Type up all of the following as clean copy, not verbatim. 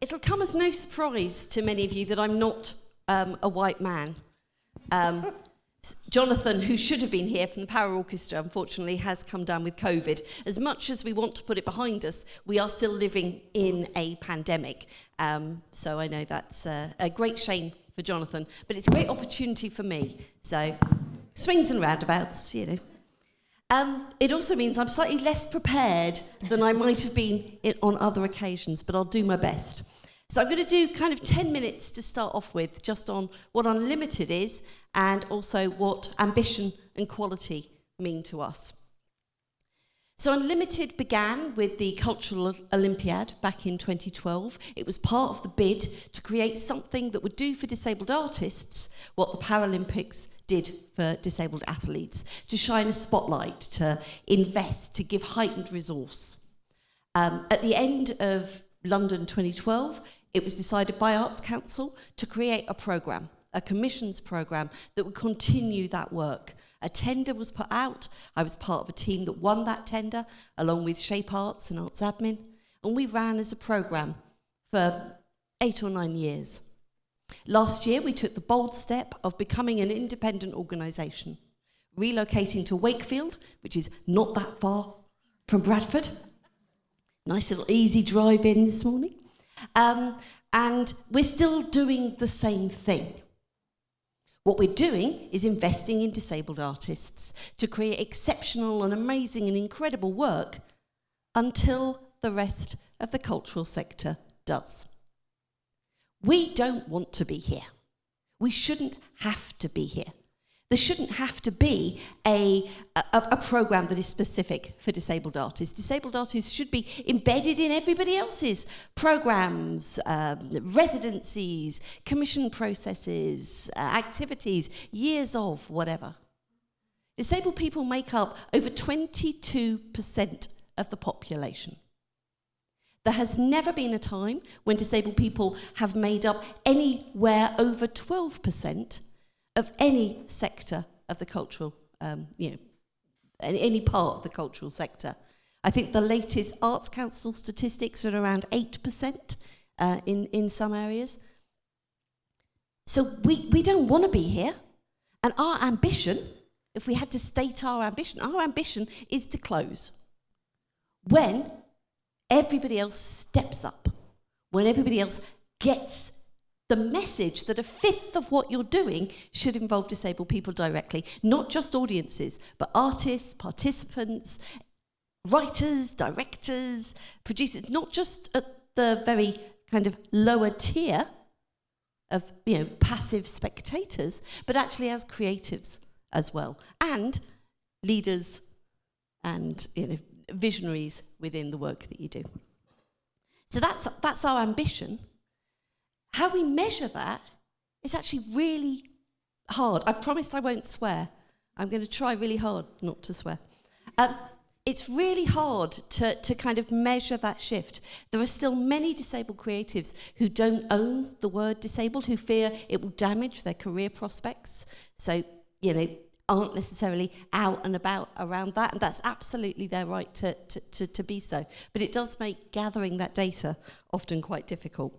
It'll come as no surprise to many of you that I'm not a white man. Jonathan, who should have been here from the Power Orchestra, unfortunately has come down with COVID. As much as we want to put it behind us, we are still living in a pandemic. So I know that's a great shame for Jonathan, but it's a great opportunity for me. So swings and roundabouts, you know. It also means I'm slightly less prepared than I might have been on other occasions, but I'll do my best. So I'm going to do kind of 10 minutes to start off with, just on what Unlimited is and also what ambition and quality mean to us. So Unlimited began with the Cultural Olympiad back in 2012. It was part of the bid to create something that would do for disabled artists what the Paralympics did for disabled athletes, to shine a spotlight, to invest, to give heightened resource. At the end of London 2012, it was decided by Arts Council to create a programme, a commissions programme that would continue that work. A tender was put out. I was part of a team that won that tender, along with Shape Arts and Arts Admin, and we ran as a programme for 8 or 9 years. Last year, we took the bold step of becoming an independent organisation, relocating to Wakefield, which is not that far from Bradford. Nice little easy drive in this morning. And we're still doing the same thing. What we're doing is investing in disabled artists to create exceptional and amazing and incredible work until the rest of the cultural sector does. We don't want to be here. We shouldn't have to be here. There shouldn't have to be a programme that is specific for disabled artists. Disabled artists should be embedded in everybody else's programmes, residencies, commission processes, activities, years of whatever. Disabled people make up over 22% of the population. There has never been a time when disabled people have made up anywhere over 12% of any sector of the cultural, any part of the cultural sector. I think the latest Arts Council statistics are around 8% in some areas. So we don't want to be here. And our ambition, if we had to state our ambition is to close. When everybody else steps up, when everybody else gets the message that a fifth of what you're doing should involve disabled people directly, not just audiences, but artists, participants, writers, directors, producers, not just at the very kind of lower tier of, passive spectators, but actually as creatives as well, and leaders and, visionaries within the work that you do. So that's our ambition. How we measure that is actually really hard. I promised I won't swear. I'm going to try really hard not to swear. It's really hard to kind of measure that shift. There are still many disabled creatives who don't own the word disabled, who fear it will damage their career prospects. So, aren't necessarily out and about around that, and that's absolutely their right to be so. But it does make gathering that data often quite difficult.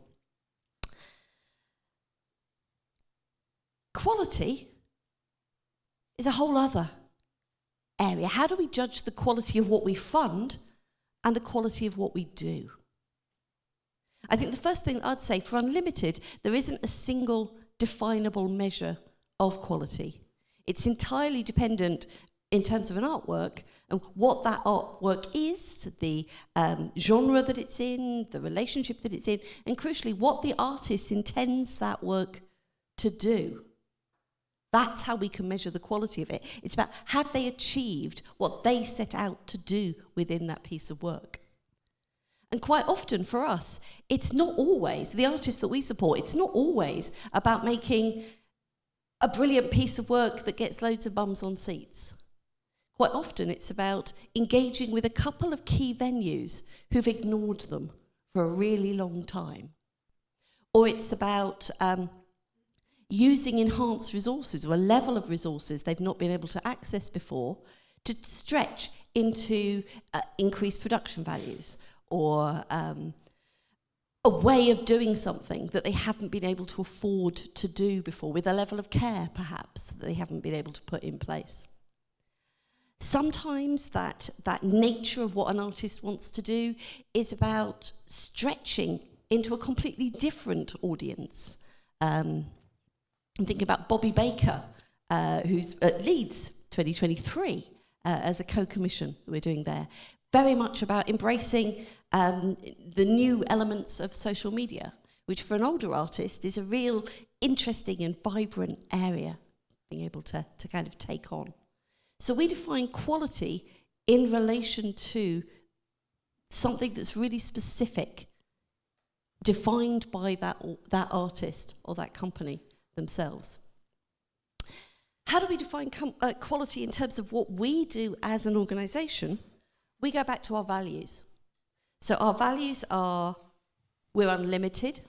Quality is a whole other area. How do we judge the quality of what we fund and the quality of what we do? I think the first thing I'd say, for Unlimited, there isn't a single definable measure of quality. It's entirely dependent in terms of an artwork and what that artwork is, the genre that it's in, the relationship that it's in, and crucially, what the artist intends that work to do. That's how we can measure the quality of it. It's about, have they achieved what they set out to do within that piece of work? And quite often for us, it's not always, the artists that we support, it's not always about making a brilliant piece of work that gets loads of bums on seats. Quite often it's about engaging with a couple of key venues who've ignored them for a really long time. Or it's about using enhanced resources or a level of resources they've not been able to access before to stretch into increased production values or a way of doing something that they haven't been able to afford to do before, with a level of care, perhaps, that they haven't been able to put in place. Sometimes that nature of what an artist wants to do is about stretching into a completely different audience. I'm thinking about Bobby Baker, who's at Leeds 2023 as a co-commission that we're doing there. Very much about embracing the new elements of social media, which for an older artist is a real interesting and vibrant area being able to kind of take on. So we define quality in relation to something that's really specific, defined by that artist or that company themselves. How do we define quality in terms of what we do as an organisation? We go back to our values. So our values are, we're unlimited,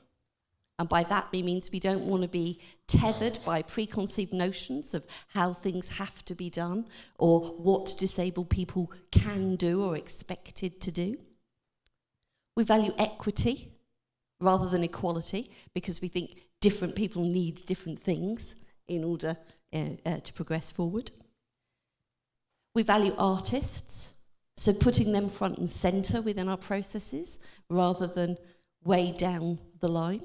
and by that it means we don't want to be tethered by preconceived notions of how things have to be done or what disabled people can do or expected to do. We value equity rather than equality, because we think different people need different things in order to progress forward. We value artists, so putting them front and centre within our processes rather than way down the line.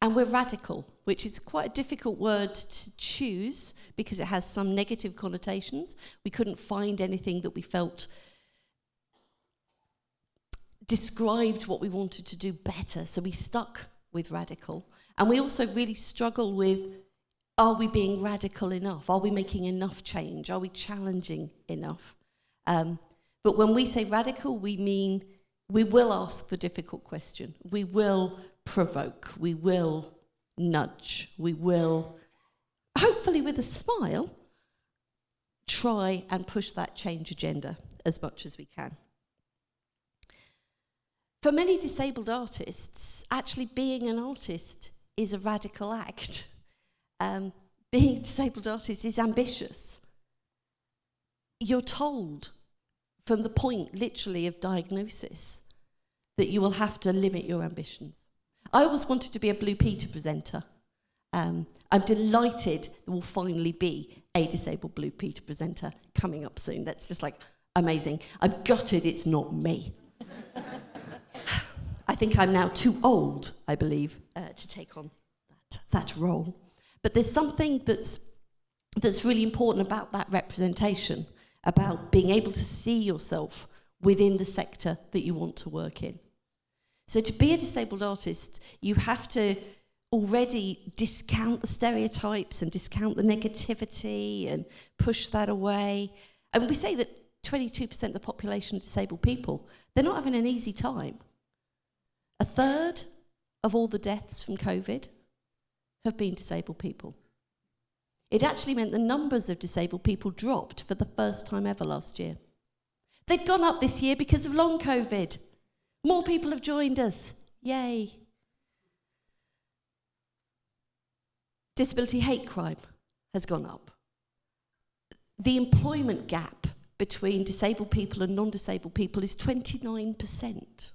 And we're radical, which is quite a difficult word to choose because it has some negative connotations. We couldn't find anything that we felt described what we wanted to do better, so we stuck with radical. And we also really struggle with, are we being radical enough? Are we making enough change? Are we challenging enough? But when we say radical, we mean we will ask the difficult question. We will provoke. We will nudge. We will, hopefully with a smile, try and push that change agenda as much as we can. For many disabled artists, actually being an artist is a radical act. Being a disabled artist is ambitious. You're told from the point, literally, of diagnosis that you will have to limit your ambitions. I always wanted to be a Blue Peter presenter. I'm delighted there will finally be a disabled Blue Peter presenter coming up soon. That's just like amazing. I'm gutted it's not me. I think I'm now too old, I believe, to take on that role. But there's something that's really important about that representation, about being able to see yourself within the sector that you want to work in. So to be a disabled artist, you have to already discount the stereotypes and discount the negativity and push that away. And we say that 22% of the population are disabled people. They're not having an easy time. A third of all the deaths from COVID have been disabled people. It actually meant the numbers of disabled people dropped for the first time ever last year. They've gone up this year because of long COVID. More people have joined us. Yay. Disability hate crime has gone up. The employment gap between disabled people and non-disabled people is 29%.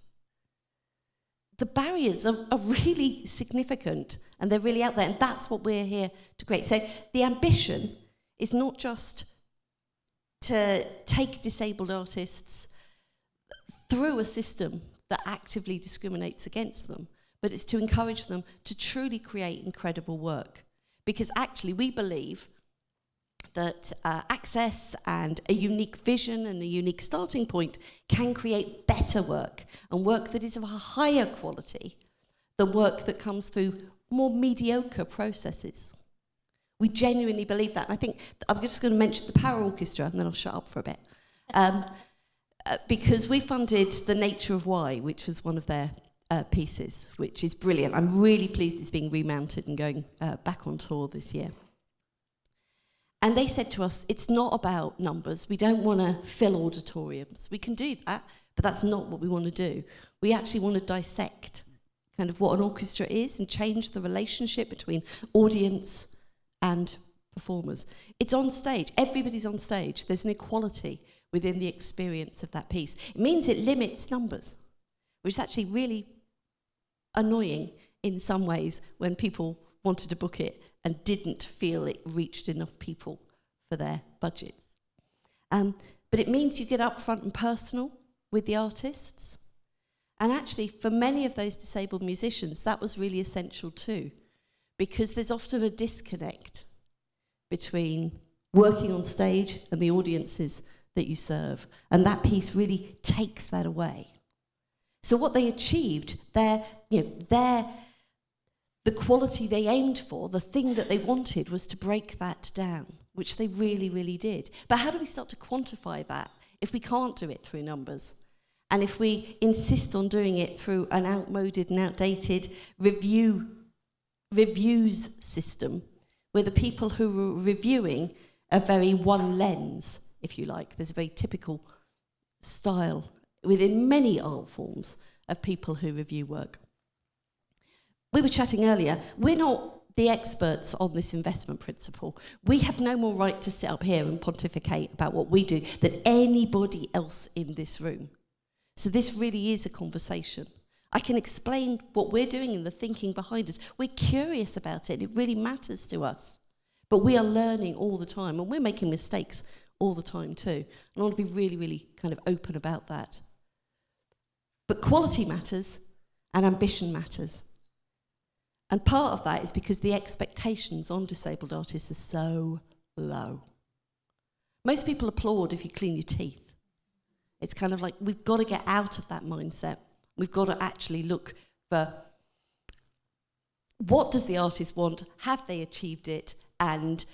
The barriers are really significant, and they're really out there, and that's what we're here to create. So the ambition is not just to take disabled artists through a system that actively discriminates against them, but it's to encourage them to truly create incredible work. Because actually we believe that access and a unique vision and a unique starting point can create better work, and work that is of a higher quality than work that comes through more mediocre processes. We genuinely believe that. And I think I'm just going to mention the Power Orchestra, and then I'll shut up for a bit. Because we funded The Nature of Why, which was one of their pieces, which is brilliant. I'm really pleased it's being remounted and going back on tour this year. And they said to us, it's not about numbers. We don't want to fill auditoriums. We can do that, but that's not what we want to do. We actually want to dissect kind of what an orchestra is and change the relationship between audience and performers. It's on stage. Everybody's on stage. There's an equality within the experience of that piece. It means it limits numbers, which is actually really annoying in some ways when people wanted to book it and didn't feel it reached enough people for their budgets. But it means you get upfront and personal with the artists. And actually, for many of those disabled musicians, that was really essential too, because there's often a disconnect between working on stage and the audiences that you serve. And that piece really takes that away. So what they achieved, the quality they aimed for, the thing that they wanted, was to break that down, which they really, really did. But how do we start to quantify that if we can't do it through numbers? And if we insist on doing it through an outmoded and outdated reviews system, where the people who are reviewing are very one lens, if you like. There's a very typical style within many art forms of people who review work. We were chatting earlier, we're not the experts on this investment principle. We have no more right to sit up here and pontificate about what we do than anybody else in this room. So this really is a conversation. I can explain what we're doing and the thinking behind us. We're curious about it. It really matters to us. But we are learning all the time, and we're making mistakes all the time too. And I want to be really, really kind of open about that. But quality matters, and ambition matters. And part of that is because the expectations on disabled artists are so low. Most people applaud if you clean your teeth. It's kind of like, we've got to get out of that mindset. We've got to actually look for what does the artist want, have they achieved it, and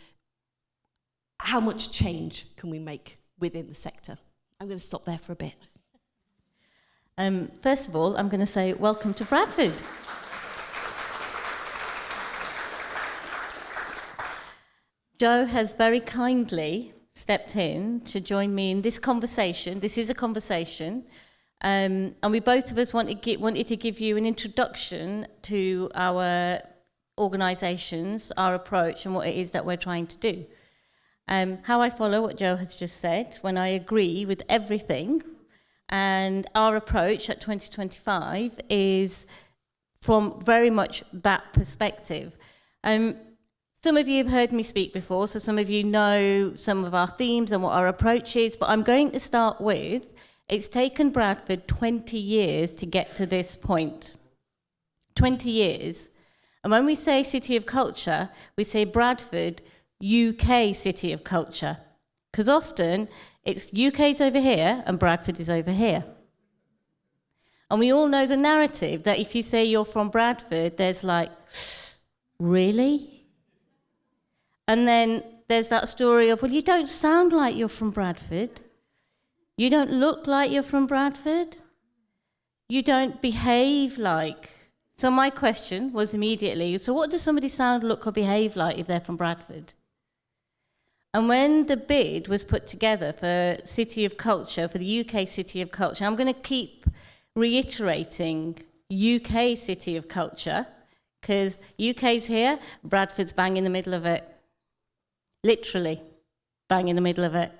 how much change can we make within the sector. I'm going to stop there for a bit. First of all, I'm going to say welcome to Bradford. Jo has very kindly stepped in to join me in this conversation. This is a conversation. And we both of us wanted to give you an introduction to our organisations, our approach, and what it is that we're trying to do. How I follow what Jo has just said, when I agree with everything, and our approach at 2025 is from very much that perspective. Some of you have heard me speak before, so some of you know some of our themes and what our approach is, but I'm going to start with, it's taken Bradford 20 years to get to this point. 20 years. And when we say City of Culture, we say Bradford, UK City of Culture. Because often, it's UK's over here and Bradford is over here. And we all know the narrative that if you say you're from Bradford, there's like, really? And then there's that story of, well, you don't sound like you're from Bradford. You don't look like you're from Bradford. You don't behave like. So my question was immediately, so what does somebody sound, look, or behave like if they're from Bradford? And when the bid was put together for City of Culture, for the UK City of Culture, I'm going to keep reiterating UK City of Culture, because UK's here, Bradford's bang in the middle of it. Literally, bang in the middle of it.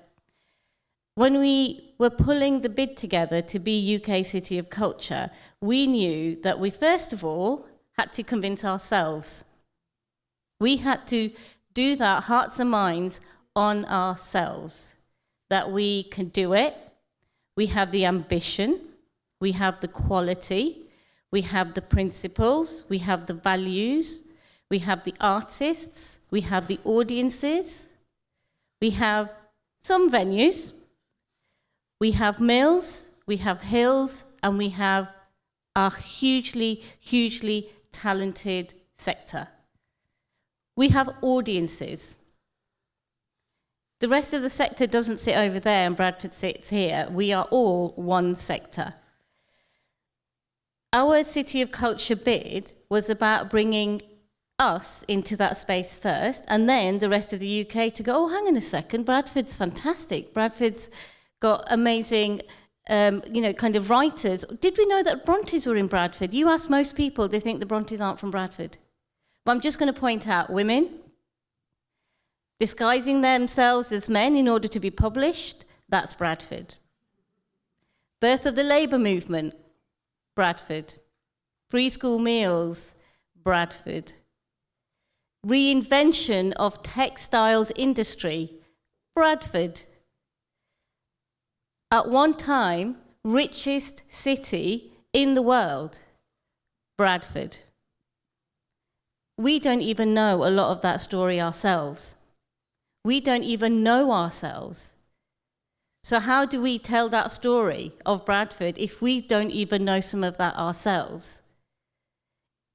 When we were pulling the bid together to be UK City of Culture, we knew that we, first of all, had to convince ourselves. We had to do that, hearts and minds, on ourselves, that we can do it, we have the ambition, we have the quality, we have the principles, we have the values, we have the artists, we have the audiences, we have some venues, we have mills, we have hills, and we have a hugely, hugely talented sector. We have audiences. The rest of the sector doesn't sit over there and Bradford sits here. We are all one sector. Our City of Culture bid was about bringing us into that space first, and then the rest of the UK to go, oh, hang on a second, Bradford's fantastic. Bradford's got amazing, kind of writers. Did we know that Brontes were in Bradford? You ask most people, they think the Brontes aren't from Bradford. But I'm just going to point out women disguising themselves as men in order to be published, that's Bradford. Birth of the labour movement, Bradford. Free school meals, Bradford. Reinvention of textiles industry, Bradford. At one time, richest city in the world, Bradford. We don't even know a lot of that story ourselves. We don't even know ourselves. So how do we tell that story of Bradford if we don't even know some of that ourselves?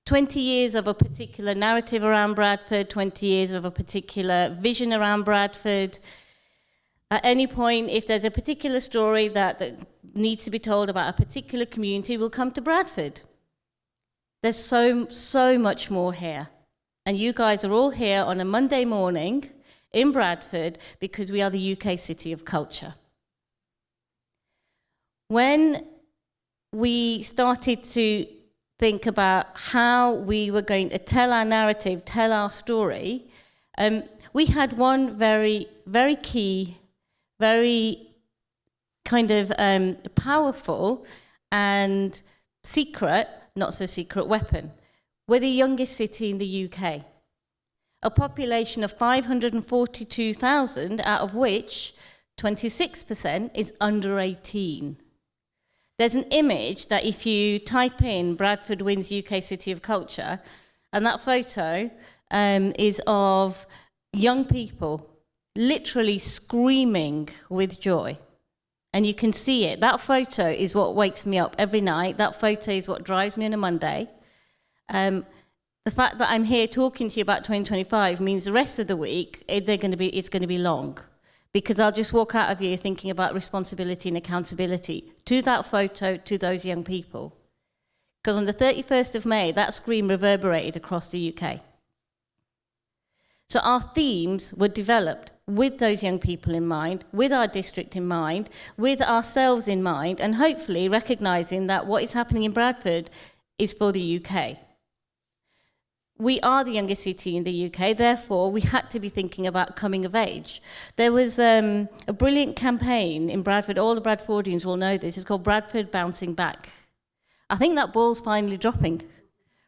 20 years of a particular narrative around Bradford, 20 years of a particular vision around Bradford. At any point, if there's a particular story that needs to be told about a particular community, we'll come to Bradford. There's so much more here. And you guys are all here on a Monday morning in Bradford because we are the UK City of Culture. When we started to think about how we were going to tell our narrative, tell our story, we had one very, very key, very kind of powerful and secret, not so secret weapon. We're the youngest city in the UK. A population of 542,000, out of which 26% is under 18. There's an image that if you type in Bradford wins UK City of Culture, and that photo is of young people literally screaming with joy. And you can see it. That photo is what wakes me up every night. That photo is what drives me on a Monday. The fact that I'm here talking to you about 2025 means the rest of the week it's going to be long. Because I'll just walk out of here thinking about responsibility and accountability to that photo, to those young people. Because on the 31st of May, that scream reverberated across the UK. So our themes were developed with those young people in mind, with our district in mind, with ourselves in mind, and hopefully recognising that what is happening in Bradford is for the UK. We are the youngest city in the UK, therefore we had to be thinking about coming of age. There was a brilliant campaign in Bradford, all the Bradfordians will know this, it's called Bradford Bouncing Back. I think that ball's finally dropping.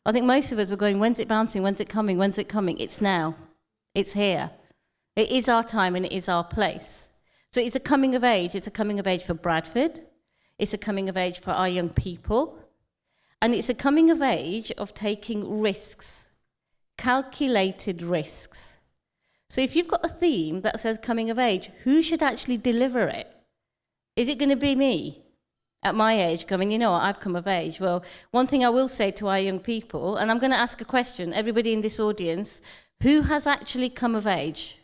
I think most of us were going, when's it bouncing, when's it coming, when's it coming? It's now, it's here. It is our time and it is our place. So it's a coming of age for Bradford, it's a coming of age for our young people, and it's a coming of age of taking risks. Calculated risks. So if you've got a theme that says coming of age, who should actually deliver it? Is it going to be me at my age going, you know what, I've come of age? Well, one thing I will say to our young people, and I'm going to ask a question, everybody in this audience, who has actually come of age?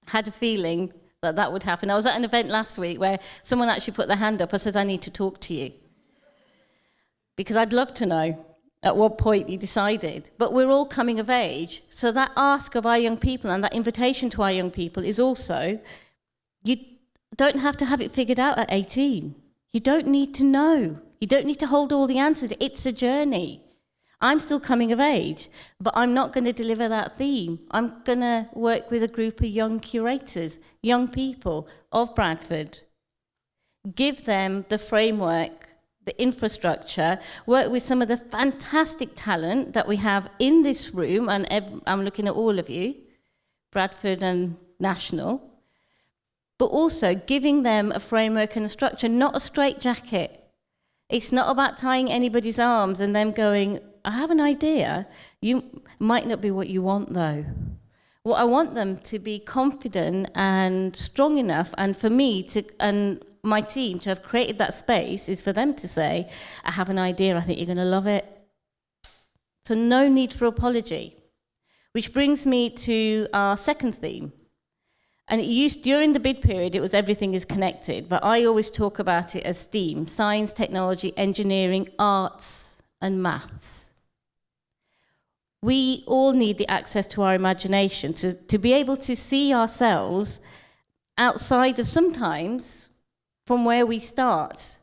Had a feeling that that would happen. I was at an event last week where someone actually put their hand up and says, I need to talk to you. Because I'd love to know at what point you decided. But we're all coming of age. So that ask of our young people and that invitation to our young people is also, you don't have to have it figured out at 18. You don't need to know. You don't need to hold all the answers. It's a journey. I'm still coming of age, but I'm not going to deliver that theme. I'm going to work with a group of young curators, young people of Bradford. Give them the framework, the infrastructure, work with some of the fantastic talent that we have in this room, and I'm looking at all of you, Bradford and National, but also giving them a framework and a structure, not a straitjacket. It's not about tying anybody's arms and them going, I have an idea. You might not be what you want, though. What I want them to be confident and strong enough, and for me to, and my team to have created that space, is for them to say, I have an idea, I think you're going to love it. So no need for apology. Which brings me to our second theme. And during the bid period, it was everything is connected, but I always talk about it as STEAM, science, technology, engineering, arts, and maths. We all need the access to our imagination to be able to see ourselves outside of sometimes from where we start.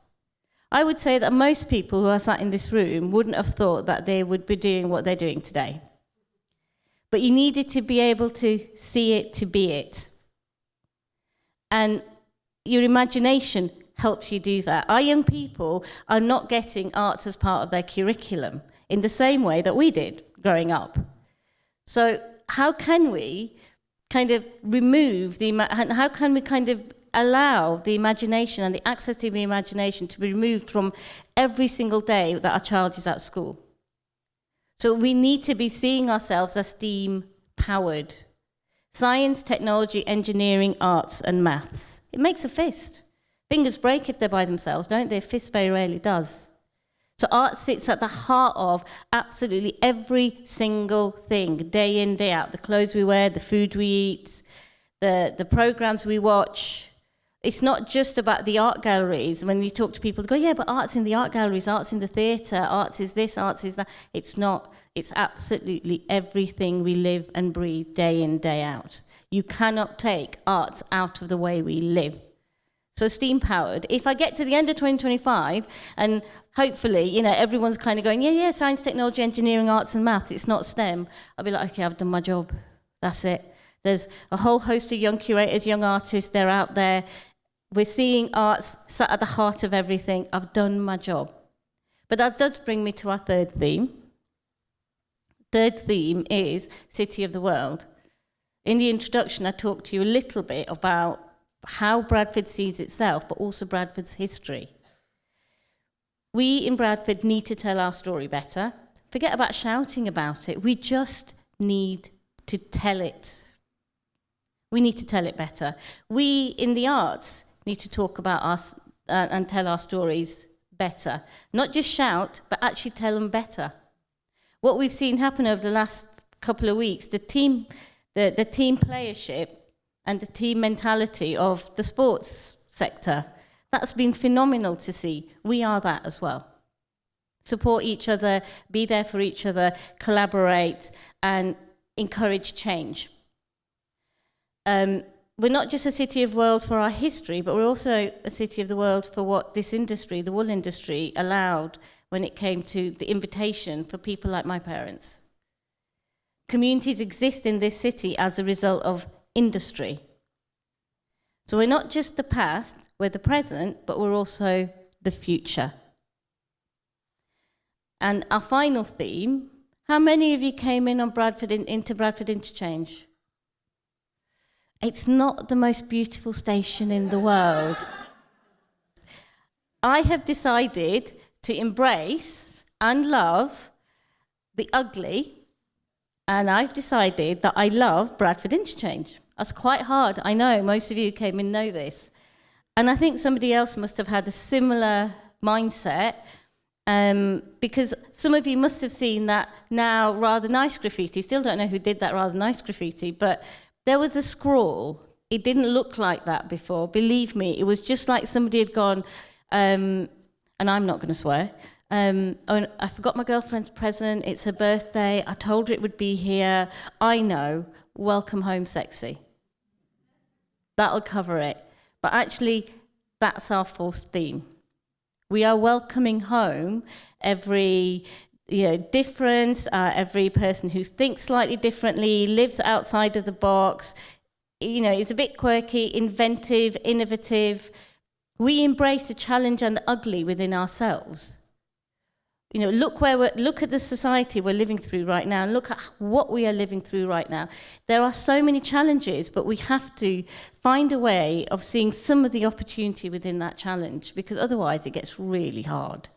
I would say that most people who are sat in this room wouldn't have thought that they would be doing what they're doing today. But you needed to be able to see it to be it. And your imagination helps you do that. Our young people are not getting arts as part of their curriculum in the same way that we did growing up. So how can we kind of remove how can we kind of allow the imagination and the access to the imagination to be removed from every single day that our child is at school? So we need to be seeing ourselves as STEAM-powered. Science, technology, engineering, arts, and maths. It makes a fist. Fingers break if they're by themselves, don't they? A fist very rarely does. So art sits at the heart of absolutely every single thing, day in, day out. The clothes we wear, the food we eat, the programs we watch. It's not just about the art galleries. When you talk to people, they go, yeah, but art's in the art galleries, art's in the theatre, arts is this, arts is that. It's not. It's absolutely everything we live and breathe day in, day out. You cannot take arts out of the way we live. So STEAM-powered. If I get to the end of 2025, and hopefully, you know, everyone's kind of going, yeah, science, technology, engineering, arts, and math, it's not STEM, I'll be like, okay, I've done my job. That's it. There's a whole host of young curators, young artists, they're out there. We're seeing arts sat at the heart of everything. I've done my job. But that does bring me to our third theme. Third theme is City of the World. In the introduction, I talked to you a little bit about how Bradford sees itself, but also Bradford's history. We in Bradford need to tell our story better. Forget about shouting about it. We just need to tell it. We need to tell it better. We in the arts need to talk about us and tell our stories better. Not just shout, but actually tell them better. What we've seen happen over the last couple of weeks, the team playership and the team mentality of the sports sector, that's been phenomenal to see. We are that as well. Support each other, be there for each other, collaborate, and encourage change. We're not just a city of the world for our history, but we're also a city of the world for what this industry, the wool industry, allowed when it came to the invitation for people like my parents. Communities exist in this city as a result of industry. So we're not just the past, we're the present, but we're also the future. And our final theme, how many of you came in on into Bradford Interchange? It's not the most beautiful station in the world. I have decided to embrace and love the ugly, and I've decided that I love Bradford Interchange. That's quite hard. I know, most of you who came in know this. And I think somebody else must have had a similar mindset, because some of you must have seen that now rather nice graffiti. Still don't know who did that rather nice graffiti, but there was a scrawl. It didn't look like that before. Believe me, it was just like somebody had gone, and I'm not going to swear, oh, I forgot my girlfriend's present, it's her birthday, I told her it would be here, I know, welcome home sexy. That'll cover it. But actually, that's our fourth theme. We are welcoming home every difference, every person who thinks slightly differently, lives outside of the box, is a bit quirky, inventive, innovative. We embrace the challenge and the ugly within ourselves. Look at the society we're living through right now, and look at what we are living through right now. There are so many challenges, but we have to find a way of seeing some of the opportunity within that challenge, because otherwise it gets really hard.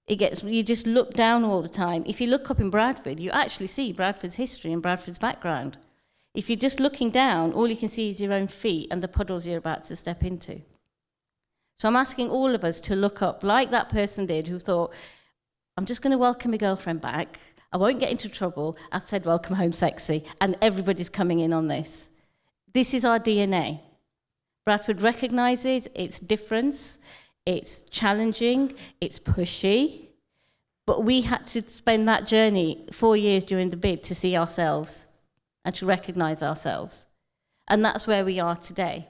You just look down all the time. If you look up in Bradford, you actually see Bradford's history and Bradford's background. If you're just looking down, all you can see is your own feet and the puddles you're about to step into. So I'm asking all of us to look up, like that person did who thought, I'm just going to welcome my girlfriend back. I won't get into trouble. I've said welcome home sexy, and everybody's coming in on this. This is our DNA. Bradford recognises its difference. It's challenging, it's pushy, but we had to spend that journey 4 years during the bid to see ourselves and to recognise ourselves. And that's where we are today.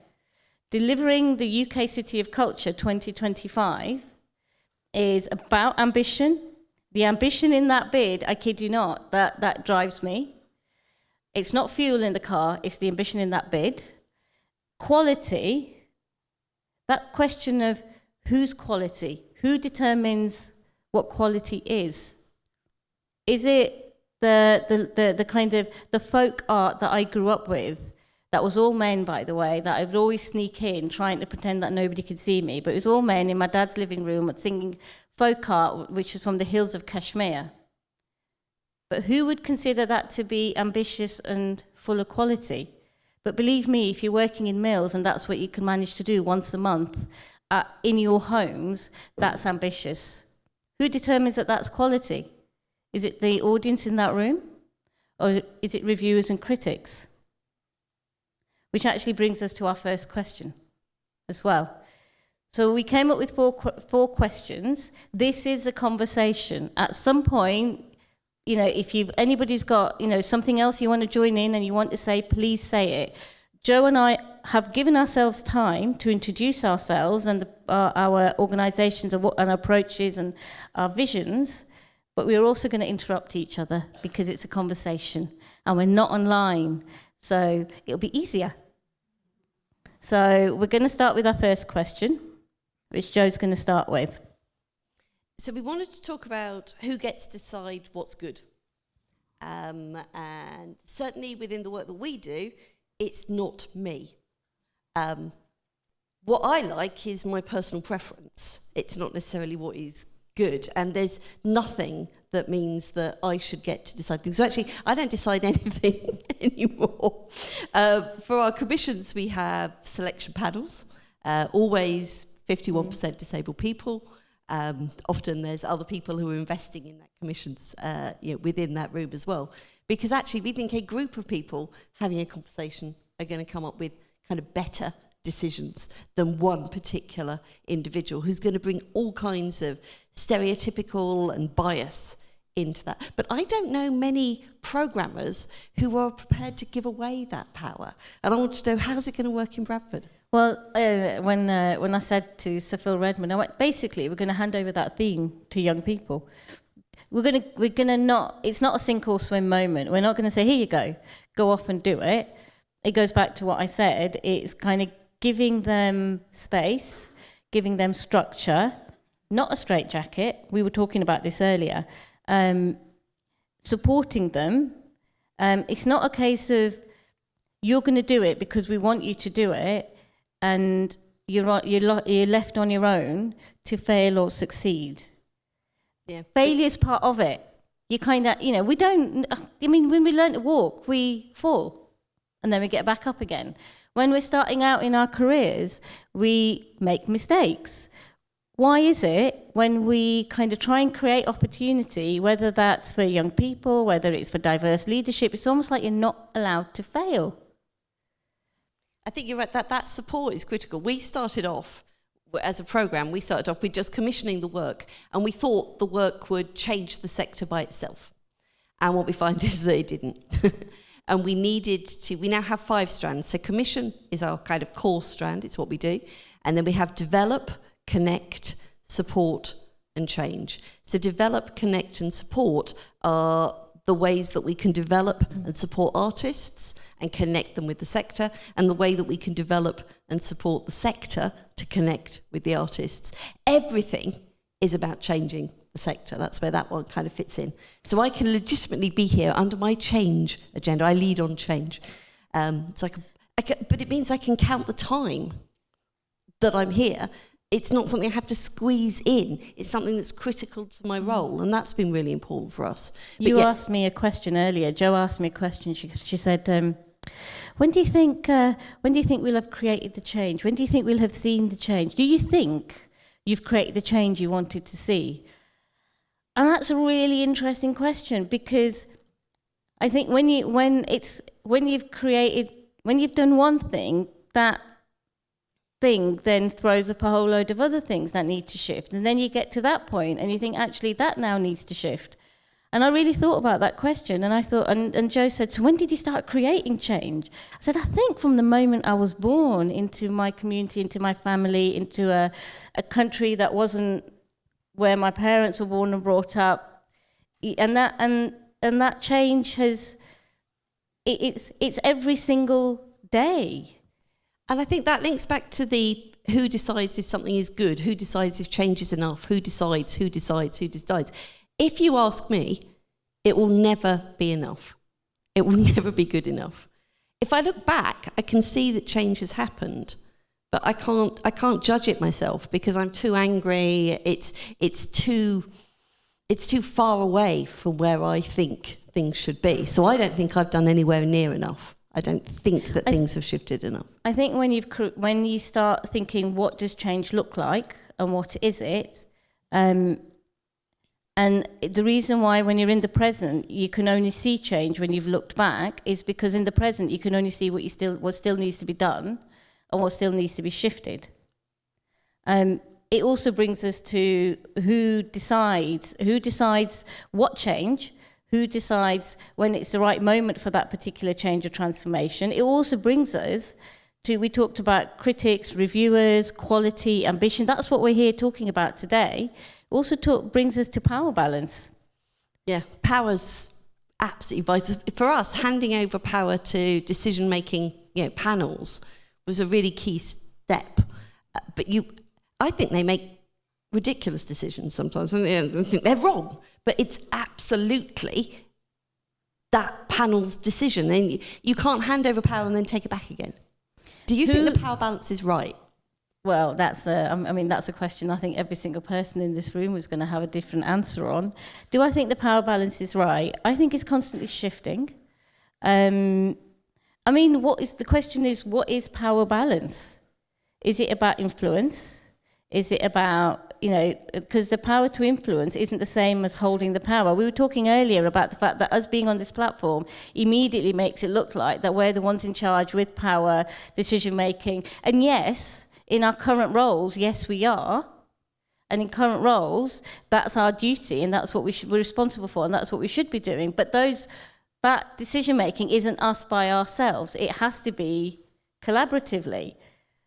Delivering the UK City of Culture 2025 is about ambition. The ambition in that bid, I kid you not, that drives me. It's not fuel in the car, it's the ambition in that bid. Quality, that question of whose quality, who determines what quality is? Is it the kind of the folk art that I grew up with, that was all men, by the way, that I would always sneak in trying to pretend that nobody could see me, but it was all men in my dad's living room singing folk art, which is from the hills of Kashmir. But who would consider that to be ambitious and full of quality? But believe me, if you're working in mills and that's what you can manage to do once a month in your homes, that's ambitious. Who determines that that's quality? Is it the audience in that room? Or is it reviewers and critics? Which actually brings us to our first question as well. So we came up with four questions. This is a conversation. At some point, if anybody's got, something else you want to join in and you want to say, please say it. Joe and I have given ourselves time to introduce ourselves and our organisations and approaches and our visions, but we're also going to interrupt each other because it's a conversation and we're not online, so it'll be easier. So we're going to start with our first question, which Joe's going to start with. So we wanted to talk about who gets to decide what's good. And certainly within the work that we do, it's not me. What I like is my personal preference. It's not necessarily what is good. And there's nothing that means that I should get to decide things. So actually, I don't decide anything anymore. For our commissions, we have selection panels, always 51% disabled people. Often there's other people who are investing in that commissions within that room as well. Because actually we think a group of people having a conversation are going to come up with kind of better decisions than one particular individual who's going to bring all kinds of stereotypical and bias into that. But I don't know many programmers who are prepared to give away that power. And I want to know, how's it going to work in Bradford? Well, when I said to Sir Phil Redmond, I went, basically, we're going to hand over that theme to young people. We're gonna not. It's not a sink or swim moment. We're not going to say, here you go off and do it. It goes back to what I said. It's kind of giving them space, giving them structure, not a straitjacket. We were talking about this earlier. Supporting them. It's not a case of you're going to do it because we want you to do it, and you're left on your own to fail or succeed. Yeah. Failure is part of it. You kind of, we don't, when we learn to walk, we fall and then we get back up again. When we're starting out in our careers, we make mistakes. Why is it when we kind of try and create opportunity, whether that's for young people, whether it's for diverse leadership, it's almost like you're not allowed to fail? I think you're right, that support is critical. We started off, as a programme, we started off with just commissioning the work, and we thought the work would change the sector by itself. And what we find is that it didn't. And we now have 5 strands. So commission is our kind of core strand, it's what we do. And then we have develop, connect, support, and change. So develop, connect, and support are the ways that we can develop and support artists and connect them with the sector, and the way that we can develop and support the sector to connect with the artists. Everything is about changing the sector. That's where that one kind of fits in. So I can legitimately be here under my change agenda. I lead on change. But it means I can count the time that I'm here. It's not something I have to squeeze in. It's something that's critical to my role, and that's been really important for us. You asked me a question earlier. Jo asked me a question. She said, when do you think we'll have created the change? When do you think we'll have seen the change? Do you think you've created the change you wanted to see? And that's a really interesting question, because I think when you've done one thing, that thing then throws up a whole load of other things that need to shift, and then you get to that point and you think, actually, that now needs to shift. And I really thought about that question, and I thought, and Jo said, so when did you start creating change? I said, I think from the moment I was born into my community, into my family, into a country that wasn't where my parents were born and brought up, and that change it's every single day. And I think that links back to the who decides if something is good? Who decides if change is enough? Who decides? If you ask me, it will never be enough. It will never be good enough. If I look back, I can see that change has happened, but I can't judge it myself because I'm too angry. It's too far away from where I think things should be. So I don't think I've done anywhere near enough. I don't think that things have shifted enough. I think when you start thinking, what does change look like and what is it? And the reason why when you're in the present, you can only see change when you've looked back is because in the present, you can only see what still needs to be done and what still needs to be shifted. It also brings us to who decides what change, who decides when it's the right moment for that particular change or transformation. It also brings us to, we talked about critics, reviewers, quality, ambition. That's what we're here talking about today. It also brings us to power balance. Yeah, power's absolutely vital. For us, handing over power to decision-making panels was a really key step. But I think they make ridiculous decisions sometimes. I think they're wrong. But it's absolutely that panel's decision. And you can't hand over power and then take it back again. Do you think the power balance is right? Well, that's a question I think every single person in this room is going to have a different answer on. Do I think the power balance is right? I think it's constantly shifting. The question is, what is power balance? Is it about influence? Is it about, because the power to influence isn't the same as holding the power. We were talking earlier about the fact that us being on this platform immediately makes it look like that we're the ones in charge with power, decision making. And yes, in our current roles, yes, we are. And in current roles, that's our duty and that's what we're responsible for and that's what we should be doing. But that decision making isn't us by ourselves. It has to be collaboratively.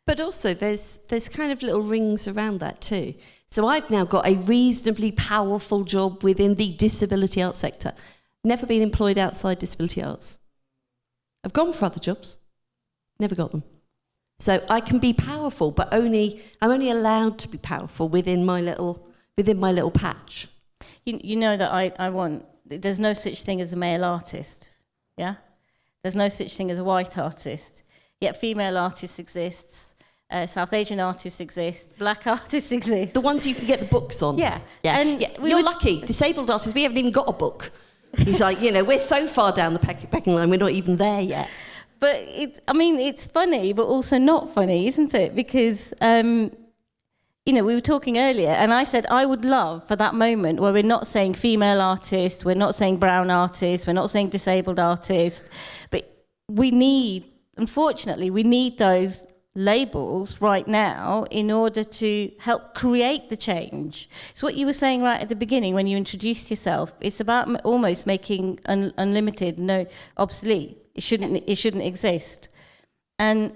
But also there's kind of little rings around that too. So I've now got a reasonably powerful job within the disability arts sector. Never been employed outside disability arts. I've gone for other jobs, never got them. So I can be powerful, but I'm only allowed to be powerful within my little patch. You know that there's no such thing as a male artist, yeah? There's no such thing as a white artist. Yet female artists exist, South Asian artists exist, black artists exist. The ones you can get the books on. Yeah. And you're lucky. Disabled artists, we haven't even got a book. He's like, we're so far down the pecking line, we're not even there yet. But it's funny, but also not funny, isn't it? Because, we were talking earlier, and I said I would love for that moment where we're not saying female artist, we're not saying brown artist, we're not saying disabled artist, but unfortunately, we need those labels right now in order to help create the change. It's what you were saying right at the beginning when you introduced yourself. It's about almost making unlimited obsolete. It shouldn't exist. And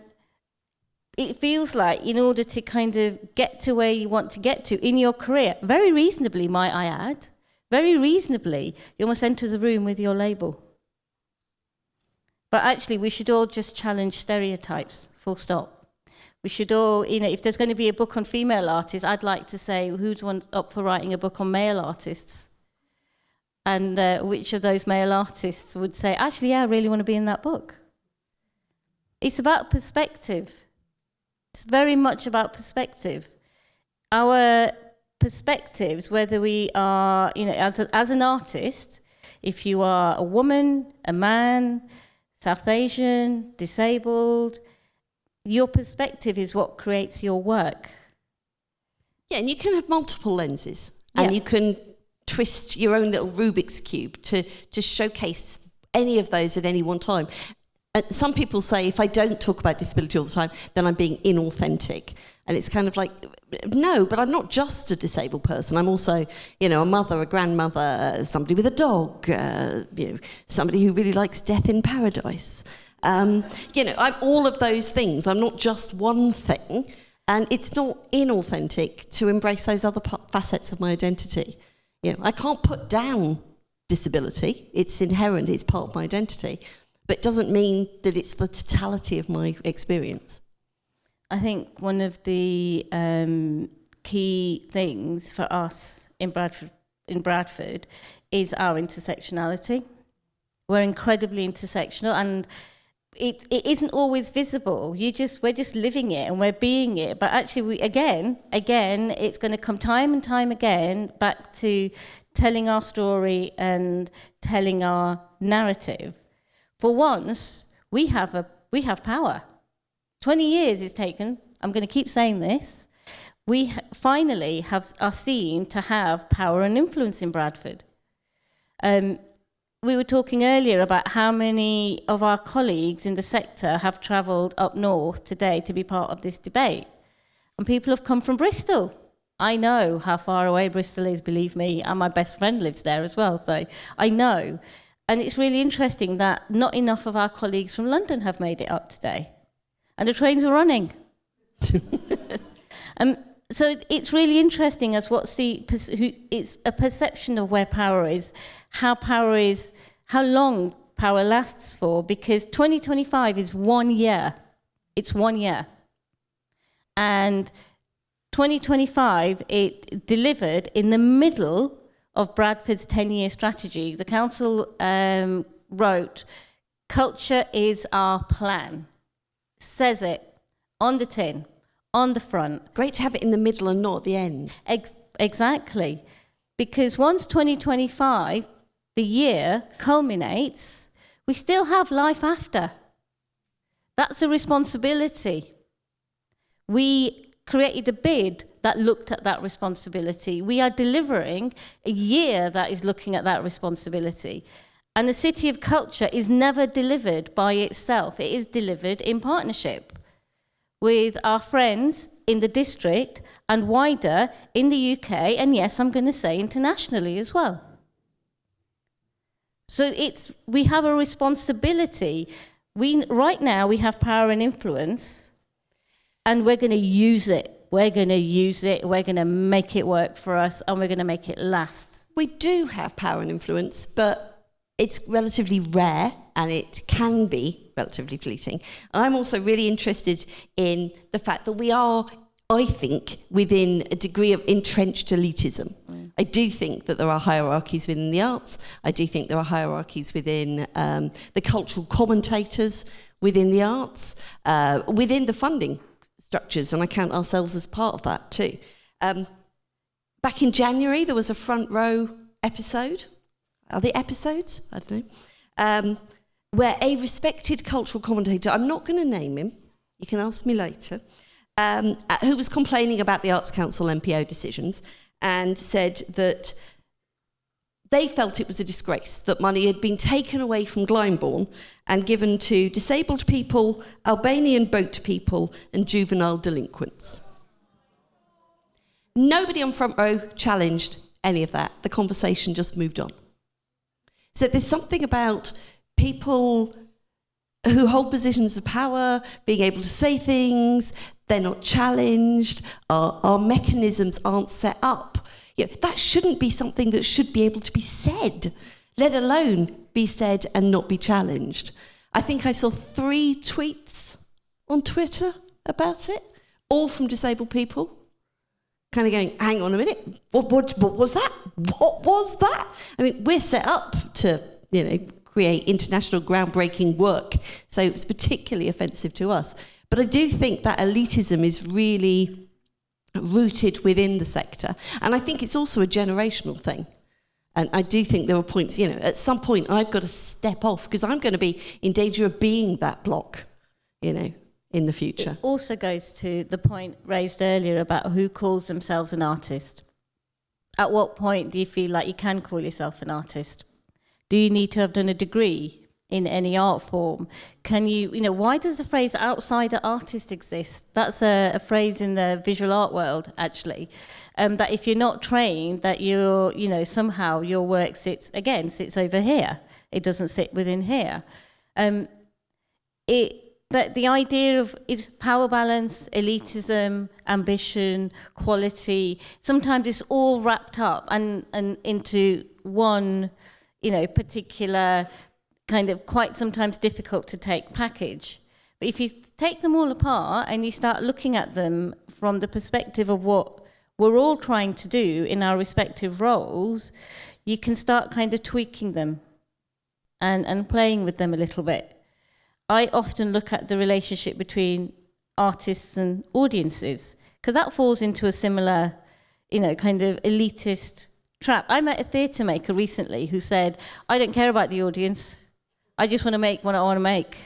it feels like in order to kind of get to where you want to get to in your career, very reasonably, might I add, very reasonably, you must enter the room with your label. But actually, we should all just challenge stereotypes, full stop. We should all, if there's going to be a book on female artists, I'd like to say, who's up for writing a book on male artists? And which of those male artists would say, actually, yeah, I really want to be in that book? It's about perspective. It's very much about perspective. Our perspectives, whether we are, as an artist, if you are a woman, a man, South Asian, disabled, your perspective is what creates your work. Yeah, and you can have multiple lenses, and you can twist your own little Rubik's Cube to showcase any of those at any one time. Some people say if I don't talk about disability all the time, then I'm being inauthentic. And it's kind of like, no, but I'm not just a disabled person. I'm also, a mother, a grandmother, somebody with a dog, somebody who really likes Death in Paradise. I'm all of those things. I'm not just one thing. And it's not inauthentic to embrace those other facets of my identity. I can't put down disability. It's inherent. It's part of my identity. But it doesn't mean that it's the totality of my experience. I think one of the key things for us in Bradford is our intersectionality. We're incredibly intersectional, and it isn't always visible. We're just living it and we're being it. But actually, again, it's going to come time and time again back to telling our story and telling our narrative. For once, we have power. 20 years it's taken. I'm going to keep saying this. We finally are seen to have power and influence in Bradford. We were talking earlier about how many of our colleagues in the sector have travelled up north today to be part of this debate. And people have come from Bristol. I know how far away Bristol is, believe me, and my best friend lives there as well, so I know. And it's really interesting that not enough of our colleagues from London have made it up today. And the trains are running. So it's really interesting as it's a perception of where power is, how long power lasts for, because 2025 is 1 year. It's 1 year. And 2025, it delivered in the middle of Bradford's 10-year strategy. The council wrote, "Culture is our plan." Says it on the tin, on the front. Great to have it in the middle and not at the end. Exactly. Because once 2025, the year, culminates, we still have life after. That's a responsibility. We created a bid that looked at that responsibility. We are delivering a year that is looking at that responsibility. And the City of Culture is never delivered by itself. It is delivered in partnership with our friends in the district and wider in the UK, and yes, I'm going to say internationally as well. So we have a responsibility. Right now we have power and influence, and we're going to use it. We're going to use it. We're going to make it work for us, and we're going to make it last. We do have power and influence, but it's relatively rare, and it can be relatively fleeting. I'm also really interested in the fact that we are, I think, within a degree of entrenched elitism. I do think that there are hierarchies within the arts. I do think there are hierarchies within the cultural commentators within the arts, within the funding structures, and I count ourselves as part of that too. Back in January, there was a Front Row episode. Are they episodes? I don't know. Where a respected cultural commentator, I'm not going to name him, you can ask me later, who was complaining about the Arts Council MPO decisions and said that they felt it was a disgrace that money had been taken away from Glyndebourne and given to disabled people, Albanian boat people, and juvenile delinquents. Nobody on Front Row challenged any of that. The conversation just moved on. So there's something about people who hold positions of power being able to say things, they're not challenged, our mechanisms aren't set up. That shouldn't be something that should be able to be said, let alone be said and not be challenged. I think I saw 3 tweets on Twitter about it, all from disabled people. Kind of going, hang on a minute, what was that? What was that? I mean, we're set up to, create international groundbreaking work, so it was particularly offensive to us. But I do think that elitism is really rooted within the sector, and I think it's also a generational thing. And I do think there are points, at some point I've got to step off because I'm going to be in danger of being that block, in the future. It also goes to the point raised earlier about who calls themselves an artist. At what point do you feel like you can call yourself an artist? Do you need to have done a degree in any art form? Can you, why does the phrase outsider artist exist? That's a phrase in the visual art world, actually, that if you're not trained, that somehow your work sits over here. It doesn't sit within here. That the idea of is power balance, elitism, ambition, quality, sometimes it's all wrapped up and into one, particular kind of quite sometimes difficult to take package. But if you take them all apart and you start looking at them from the perspective of what we're all trying to do in our respective roles, you can start kind of tweaking them and playing with them a little bit. I often look at the relationship between artists and audiences, because that falls into a similar, kind of elitist trap. I met a theatre maker recently who said, I don't care about the audience. I just want to make what I want to make.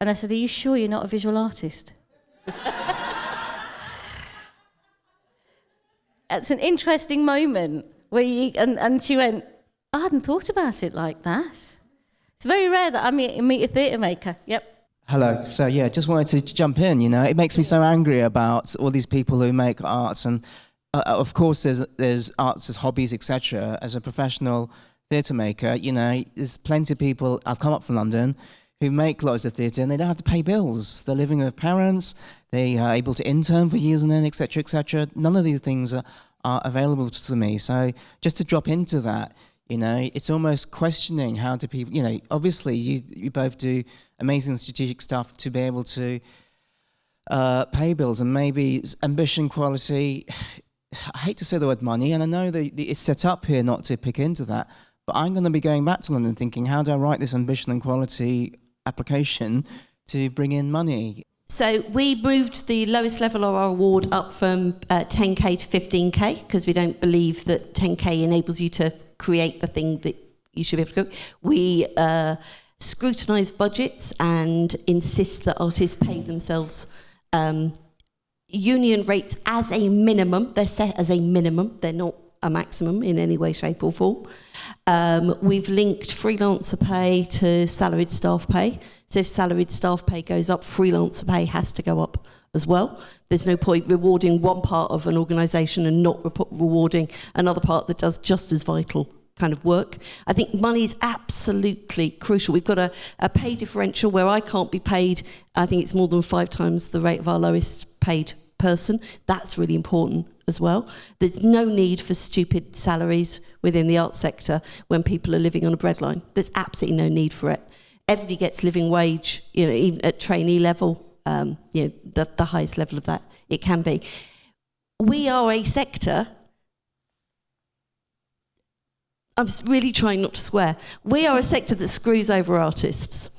And I said, are you sure you're not a visual artist? It's an interesting moment where and she went, I hadn't thought about it like that. It's very rare that I meet a theatre maker. Yep. Hello. So yeah, just wanted to jump in. It makes me so angry about all these people who make arts, and of course there's arts as hobbies, etc. As a professional theatre maker, there's plenty of people. I've come up from London who make loads of theatre and they don't have to pay bills. They're living with parents. They are able to intern for years and then, etc., etc. None of these things are available to me. So just to drop into that, it's almost questioning how do people, obviously you both do amazing strategic stuff to be able to pay bills, and maybe ambition, quality. I hate to say the word money, and I know that it's set up here not to pick into that, but I'm going to be going back to London thinking, how do I write this ambition and quality application to bring in money? So we moved the lowest level of our award up from 10k to 15k, because we don't believe that 10k enables you to create the thing that you should be able to create. We scrutinise budgets and insist that artists pay themselves union rates as a minimum. They're set as a minimum. They're not a maximum in any way, shape or form. We've linked freelancer pay to salaried staff pay. So if salaried staff pay goes up, freelancer pay has to go up as well. There's no point rewarding one part of an organisation and not rewarding another part that does just as vital kind of work. I think money is absolutely crucial. We've got a pay differential where I can't be paid, I think it's more than 5 times the rate of our lowest paid person. That's really important as well. There's no need for stupid salaries within the arts sector when people are living on a breadline. There's absolutely no need for it. Everybody gets living wage, even at trainee level, the highest level of that it can be. We are a sector, I'm really trying not to swear, we are a sector that screws over artists.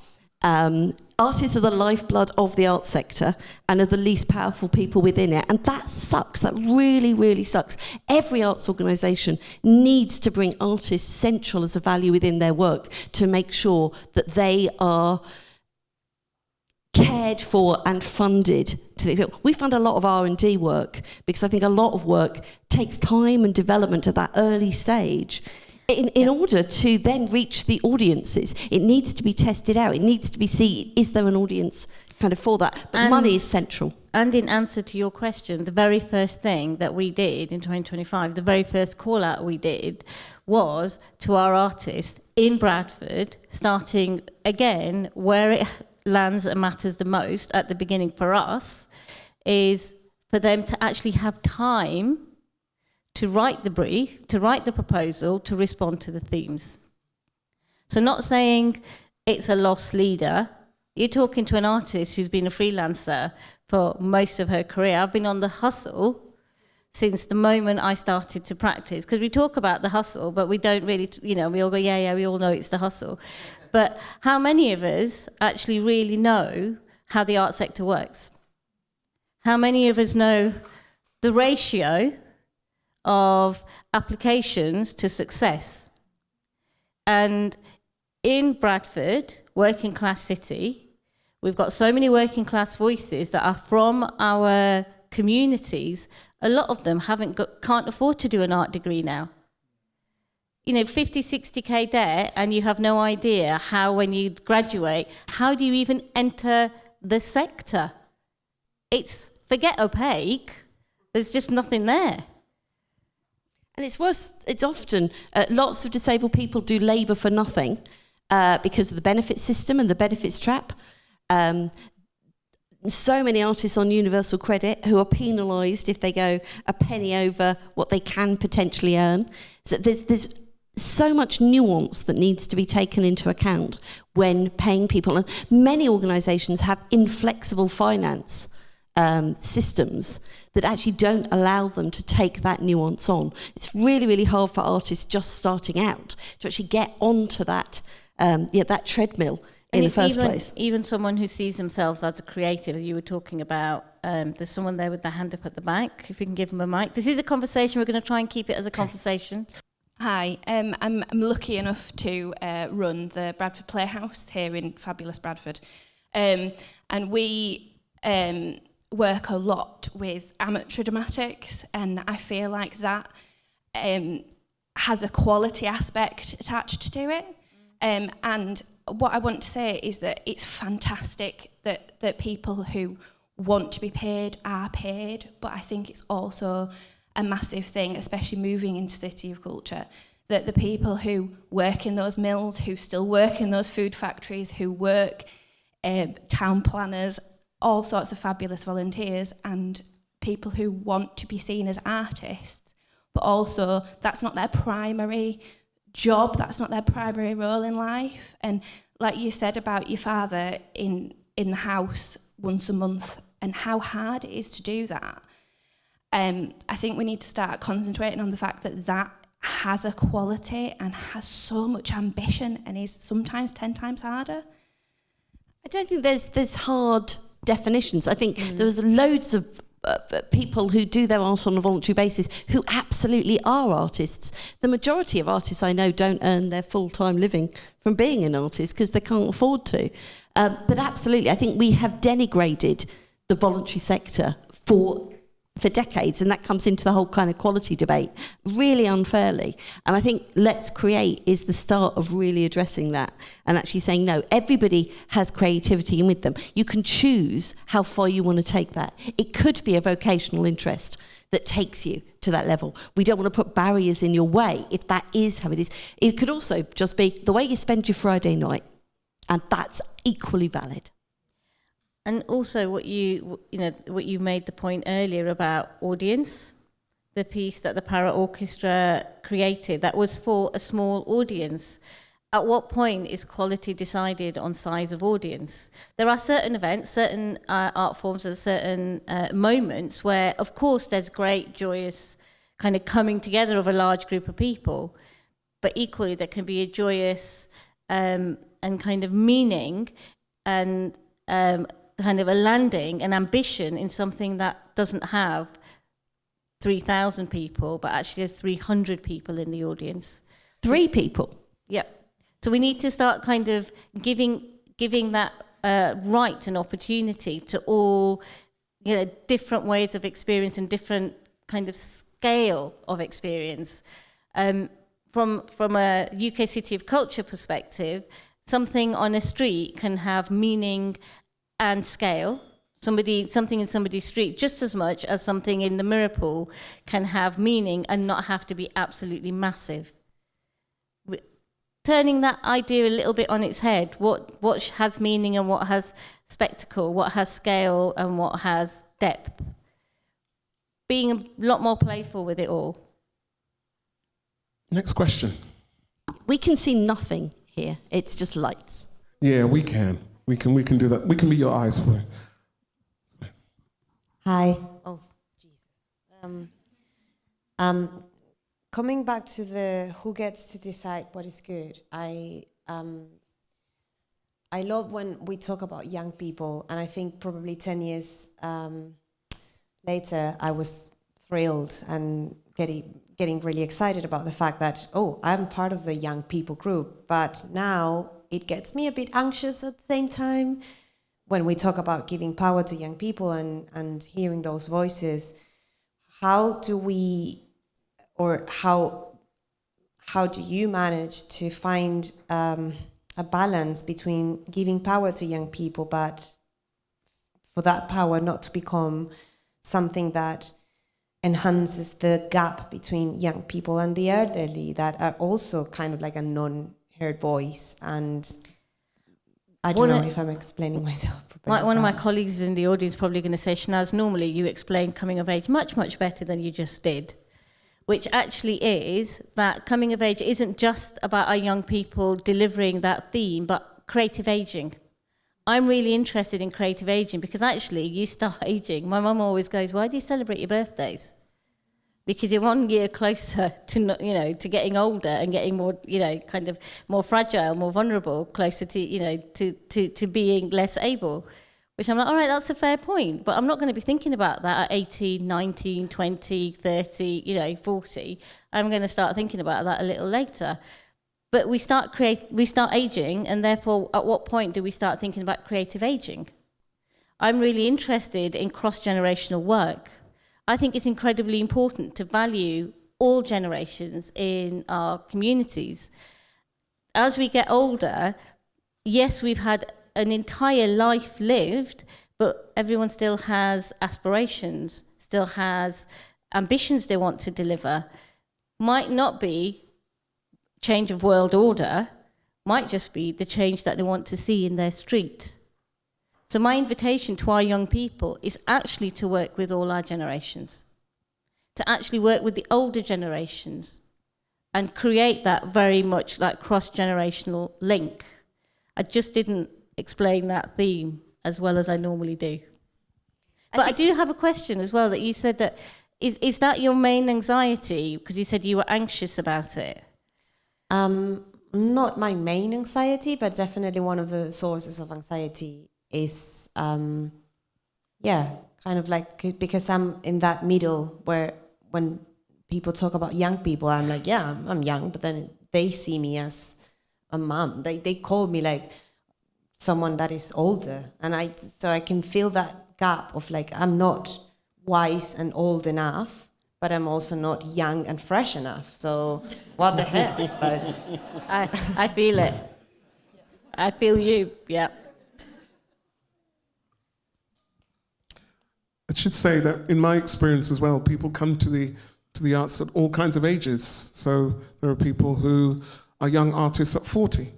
Artists are the lifeblood of the arts sector and are the least powerful people within it. And that sucks. That really, really sucks. Every arts organisation needs to bring artists central as a value within their work to make sure that they are cared for and funded. We fund a lot of R&D work because I think a lot of work takes time and development at that early stage. In order to then reach the audiences, it needs to be tested out. It needs to be seen, is there an audience kind of for that? But money is central. And in answer to your question, the very first thing that we did in 2025, the very first call out we did was to our artists in Bradford, starting again where it lands and matters the most at the beginning for us, is for them to actually have time to write the brief, to write the proposal, to respond to the themes. So not saying it's a lost leader. You're talking to an artist who's been a freelancer for most of her career. I've been on the hustle since the moment I started to practice, because we talk about the hustle, but we don't really, we all go, yeah, we all know it's the hustle. But how many of us actually really know how the art sector works? How many of us know the ratio of applications to success? And in Bradford, working class city, we've got so many working class voices that are from our communities. A lot of them can't afford to do an art degree now. 50, 60k debt, and you have no idea how, when you graduate, how do you even enter the sector? Forget opaque, there's just nothing there. And it's worse, it's often, lots of disabled people do labour for nothing because of the benefit system and the benefits trap. So many artists on universal credit who are penalised if they go a penny over what they can potentially earn. So there's so much nuance that needs to be taken into account when paying people. And many organisations have inflexible finance systems that actually don't allow them to take that nuance on. It's really, really hard for artists just starting out to actually get onto that, that treadmill in the first place. Even someone who sees themselves as a creative, as you were talking about, there's someone there with their hand up at the back, if we can give them a mic. This is a conversation, we're going to try and keep it as a conversation. Hi, I'm lucky enough to run the Bradford Playhouse here in fabulous Bradford. And we work a lot with amateur dramatics, and I feel like that has a quality aspect attached to it. And what I want to say is that it's fantastic that people who want to be paid are paid, but I think it's also a massive thing, especially moving into City of Culture, that the people who work in those mills, who still work in those food factories, who work town planners, all sorts of fabulous volunteers, and people who want to be seen as artists, but also that's not their primary job, that's not their primary role in life. And like you said about your father in the house once a month and how hard it is to do that, I think we need to start concentrating on the fact that that has a quality and has so much ambition and is sometimes 10 times harder. I don't think there's hard definitions. I think there's loads of people who do their art on a voluntary basis who absolutely are artists. The majority of artists I know don't earn their full-time living from being an artist because they can't afford to. But absolutely, I think we have denigrated the voluntary sector for decades, and that comes into the whole kind of quality debate really unfairly. And I think Let's Create is the start of really addressing that and actually saying, no, everybody has creativity in with them. You can choose how far you want to take that. It could be a vocational interest that takes you to that level. We don't want to put barriers in your way if that is how it is. It could also just be the way you spend your Friday night, and that's equally valid. And also what you made the point earlier about audience, the piece that the Para Orchestra created, that was for a small audience. At what point is quality decided on size of audience? There are certain events, certain art forms, and certain moments where, of course, there's great, joyous kind of coming together of a large group of people, but equally there can be a joyous and kind of meaning and kind of a landing, an ambition in something that doesn't have 3,000 people, but actually has 300 people in the audience. 3 people? Yep. So we need to start kind of giving that right and opportunity to all, different ways of experience and different kind of scale of experience. From a UK City of Culture perspective, something on a street can have meaning and scale. Something in somebody's street just as much as something in the mirror pool can have meaning and not have to be absolutely massive. Turning that idea a little bit on its head, what has meaning and what has spectacle, what has scale and what has depth. Being a lot more playful with it all. Next question. We can see nothing here. It's just lights. Yeah, we can. We can do that. We can be your eyes for it. Hi. Oh, Jesus. Coming back to the who gets to decide what is good, I love when we talk about young people, and I think probably 10 years later, I was thrilled and getting really excited about the fact that, I'm part of the young people group, but now it gets me a bit anxious at the same time when we talk about giving power to young people and hearing those voices. How do we, or how do you manage to find a balance between giving power to young people, but for that power not to become something that enhances the gap between young people and the elderly that are also kind of like a non-heard voice? And I don't know if I'm explaining myself properly. One of my colleagues in the audience is probably going to say, Shanaz, normally you explain coming of age much, much better than you just did. which actually is that coming of age isn't just about our young people delivering that theme, but creative aging. I'm really interested in creative aging because actually you start aging. My mum always goes, why do you celebrate your birthdays? Because you're 1 year closer to, to getting older and getting more, kind of more fragile, more vulnerable, closer to, to being less able. Which I'm like, all right, that's a fair point. But I'm not going to be thinking about that at 18, 19, 20, 30, 40. I'm going to start thinking about that a little later. But we start aging, and therefore, at what point do we start thinking about creative aging? I'm really interested in cross-generational work. I think it's incredibly important to value all generations in our communities. As we get older, yes, we've had an entire life lived, but everyone still has aspirations, still has ambitions they want to deliver. Might not be change of world order, might just be the change that they want to see in their street. So my invitation to our young people is actually to work with all our generations, to actually work with the older generations and create that very much like cross-generational link. I just didn't explain that theme as well as I normally do. But I do have a question as well that you said that, is that your main anxiety? Because you said you were anxious about it. Not my main anxiety, but definitely one of the sources of anxiety is, kind of like, because I'm in that middle where when people talk about young people, I'm like, yeah, I'm young, but then they see me as a mom. They call me like someone that is older. And so I can feel that gap of like, I'm not wise and old enough, but I'm also not young and fresh enough. So what the heck? I feel it. I feel you, yeah. I should say that in my experience as well, people come to the arts at all kinds of ages. So there are people who are young artists at 40.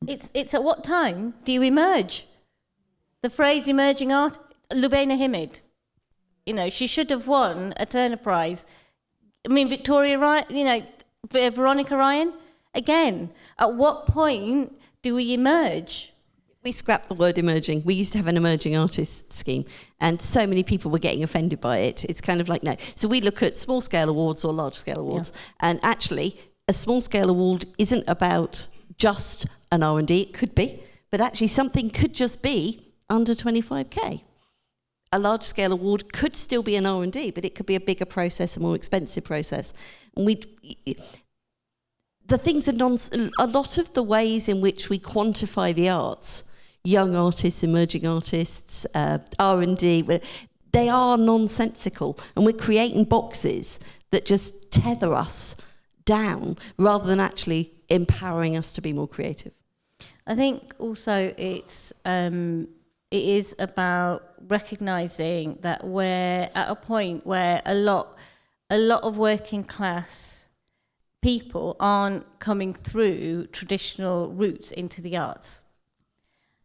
It's at what time do you emerge? The phrase emerging art, Lubena Himid, she should have won a Turner Prize. I mean, Victoria Ryan, Veronica Ryan, again, at what point do we emerge? We scrapped the word emerging. We used to have an emerging artist scheme, and so many people were getting offended by it. It's kind of like, no. So we look at small-scale awards or large-scale awards, and actually, a small-scale award isn't about just an R&D. It could be, but actually something could just be under 25k. A large-scale award could still be an R&D, but it could be a bigger process, a more expensive process. And the things are a lot of the ways in which we quantify the arts, young artists, emerging artists, R&D, they are nonsensical, and we're creating boxes that just tether us down rather than actually empowering us to be more creative. I think also it is about recognising that we're at a point where a lot of working class people aren't coming through traditional routes into the arts.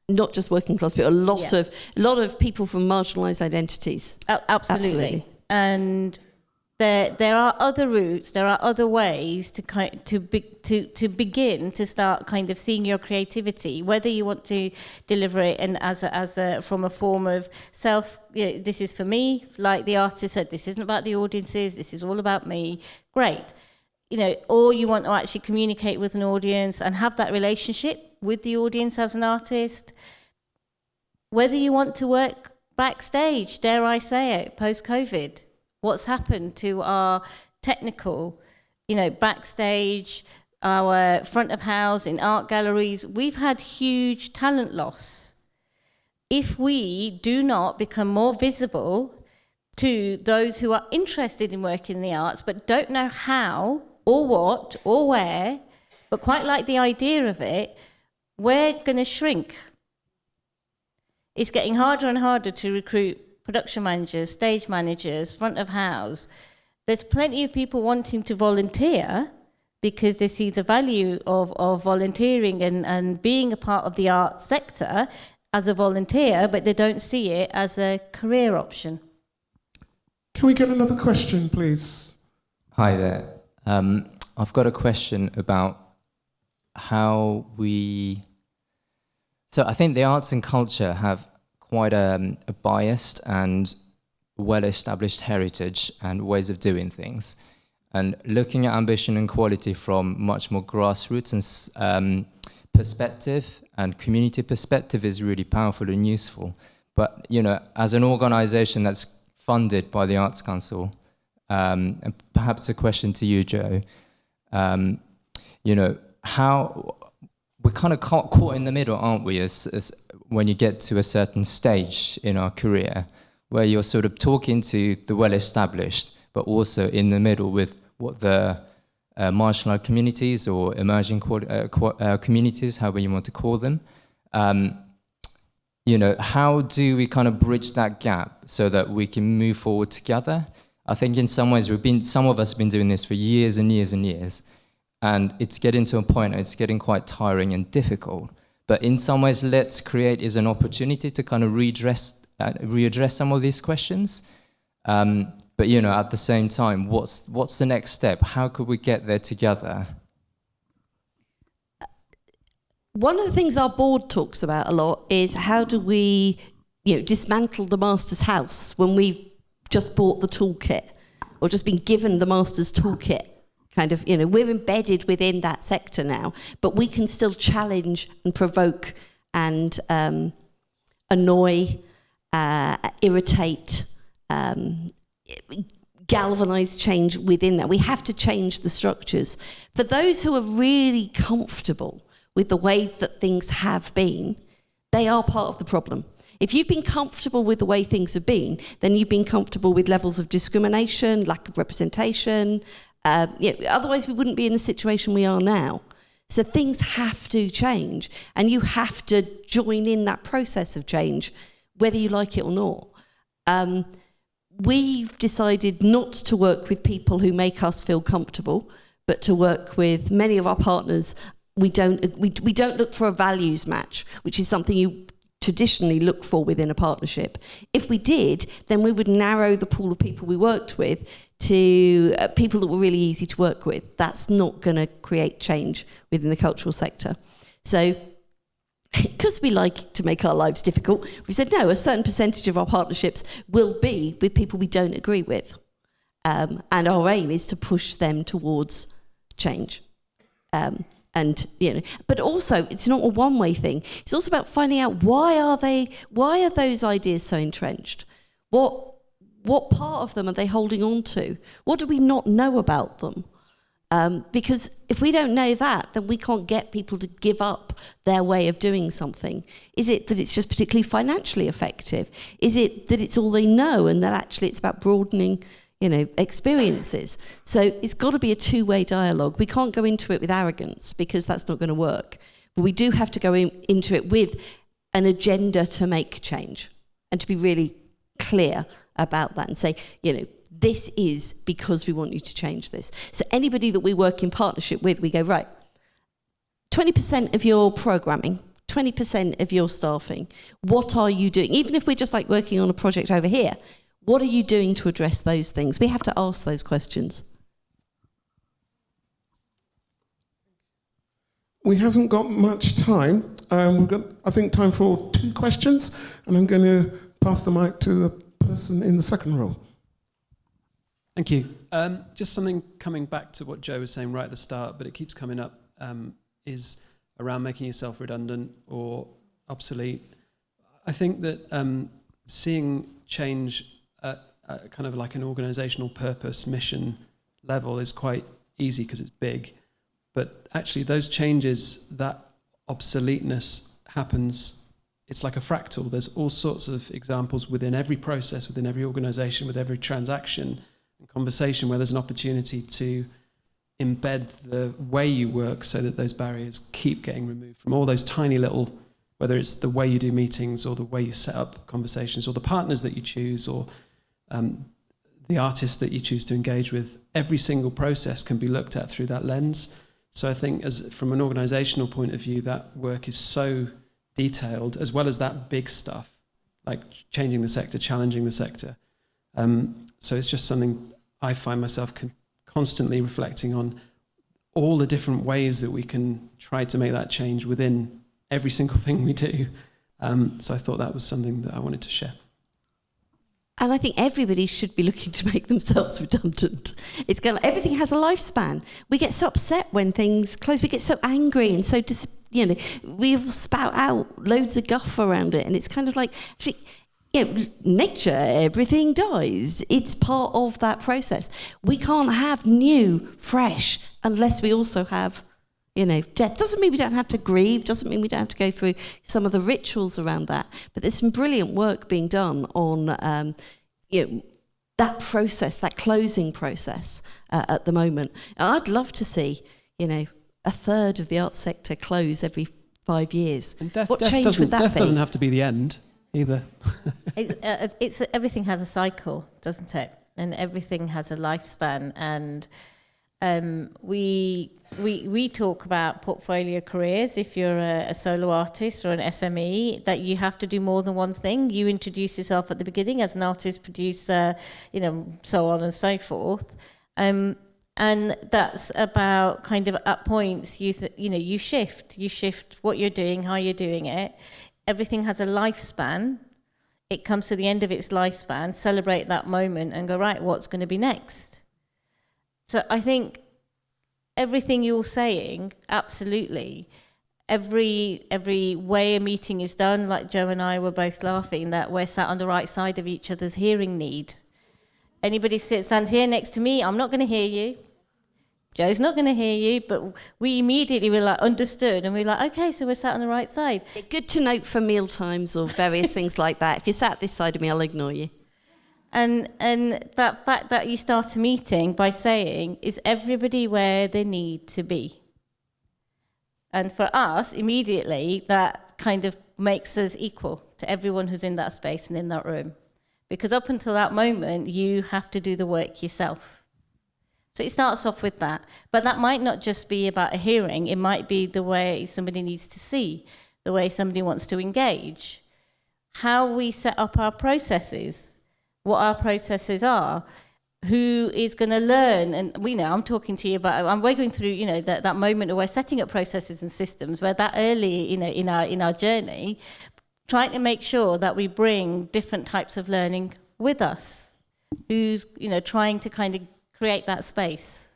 Not just working class people, a lot of people from marginalised identities. Absolutely. And there are other routes, there are other ways to begin to start kind of seeing your creativity, whether you want to deliver it and from a form of self, this is for me, like the artist said, this isn't about the audiences, this is all about me, great. Or you want to actually communicate with an audience and have that relationship with the audience as an artist. Whether you want to work backstage, dare I say it, post-COVID, what's happened to our technical, backstage, our front of house, in art galleries, we've had huge talent loss. If we do not become more visible to those who are interested in working in the arts but don't know how or what or where, but quite like the idea of it, we're going to shrink. It's getting harder and harder to recruit production managers, stage managers, front of house. There's plenty of people wanting to volunteer because they see the value of volunteering and being a part of the arts sector as a volunteer, but they don't see it as a career option. Can we get another question, please? Hi there. I've got a question about how we... So I think the arts and culture have quite a biased and well-established heritage and ways of doing things. And looking at ambition and quality from much more grassroots and perspective and community perspective is really powerful and useful. But, you know, as an organization that's funded by the Arts Council, and perhaps a question to you, Joe, you know, how we're kind of caught in the middle, aren't we, as when you get to a certain stage in our career, where you're sort of talking to the well-established, but also in the middle with what the marginalized communities or emerging communities, however you want to call them. You know, how do we kind of bridge that gap so that we can move forward together? I think in some ways some of us have been doing this for years and years and years, and it's getting to a point, it's getting quite tiring and difficult. But in some ways, Let's Create is an opportunity to kind of readdress some of these questions. But, you know, at the same time, what's the next step? How could we get there together? One of the things our board talks about a lot is how do we, you know, dismantle the master's house when we've just bought the toolkit or just been given the master's toolkit. Kind of, you know, we're embedded within that sector now, but we can still challenge and provoke and annoy, irritate, galvanize change within that. We have to change the structures. For those who are really comfortable with the way that things have been, they are part of the problem. If you've been comfortable with the way things have been, then you've been comfortable with levels of discrimination, lack of representation. You know, otherwise, we wouldn't be in the situation we are now. So things have to change, and you have to join in that process of change, whether you like it or not. We've decided not to work with people who make us feel comfortable, but to work with many of our partners. We don't look for a values match, which is something you traditionally look for within a partnership. If we did, then we would narrow the pool of people we worked with to people that were really easy to work with. That's not going to create change within the cultural sector. So, because we like to make our lives difficult, we said no, a certain percentage of our partnerships will be with people we don't agree with. And our aim is to push them towards change. And, you know, but also it's not a one-way thing. It's also about finding out why are those ideas so entrenched? What part of them are they holding on to? What do we not know about them? Because if we don't know that, then we can't get people to give up their way of doing something. Is it that it's just particularly financially effective? Is it that it's all they know and that actually it's about broadening, you know, experiences? So it's got to be a two-way dialogue. We can't go into it with arrogance because that's not going to work. But we do have to go into it with an agenda to make change and to be really clear about that and say, you know, this is because we want you to change this. So anybody that we work in partnership with, we go, right, 20% of your programming, 20% of your staffing, what are you doing? Even if we're just like working on a project over here, what are you doing to address those things? We have to ask those questions. We haven't got much time. We've got, I think, time for 2 questions, and I'm going to pass the mic to the person in the second row. Thank you. Just something coming back to what Joe was saying right at the start, but it keeps coming up, is around making yourself redundant or obsolete. I think that seeing change at kind of like an organizational purpose, mission level is quite easy because it's big. But actually those changes, that obsoleteness happens, it's like a fractal. There's all sorts of examples within every process, within every organization, with every transaction and conversation where there's an opportunity to embed the way you work so that those barriers keep getting removed from all those tiny little, whether it's the way you do meetings or the way you set up conversations or the partners that you choose or the artists that you choose to engage with. Every single process can be looked at through that lens. So I think from an organizational point of view, that work is so detailed, as well as that big stuff, like changing the sector, challenging the sector. So it's just something I find myself constantly reflecting on all the different ways that we can try to make that change within every single thing we do. So I thought that was something that I wanted to share. And I think everybody should be looking to make themselves redundant. It's kind of, everything has a lifespan. We get so upset when things close. We get so angry and so, we all spout out loads of guff around it. And it's kind of like, actually, nature, everything dies. It's part of that process. We can't have new, fresh, unless we also have, death. Doesn't mean we don't have to grieve, doesn't mean we don't have to go through some of the rituals around that. But there's some brilliant work being done on, that process, that closing process at the moment. I'd love to see, a third of the arts sector close every 5 years. And death, what death change doesn't, would that death be? doesn't have to be the end either. Everything has a cycle, doesn't it? And everything has a lifespan. And we talk about portfolio careers. If you're a solo artist or an SME, that you have to do more than one thing. You introduce yourself at the beginning as an artist, producer, so on and so forth. And that's about kind of at points you shift what you're doing, how you're doing it. Everything has a lifespan. It comes to the end of its lifespan, celebrate that moment and go, right, what's going to be next? So I think everything you're saying, absolutely. Every way a meeting is done, like Joe and I were both laughing, that we're sat on the right side of each other's hearing need. Anybody stands here next to me, I'm not going to hear you. Joe's not going to hear you, but we immediately were like understood, and we were like, okay, so we're sat on the right side. Good to note for meal times or various things like that. If you're sat this side of me, I'll ignore you. And that fact that you start a meeting by saying, is everybody where they need to be? And for us, immediately, that kind of makes us equal to everyone who's in that space and in that room. Because up until that moment, you have to do the work yourself. So it starts off with that. But that might not just be about a hearing. It might be the way somebody needs to see, the way somebody wants to engage, how we set up our processes, what our processes are, who is going to learn. And I'm talking to you about, we're going through, that moment where we're setting up processes and systems, where that early, in our journey, trying to make sure that we bring different types of learning with us, who's, trying to kind of create that space.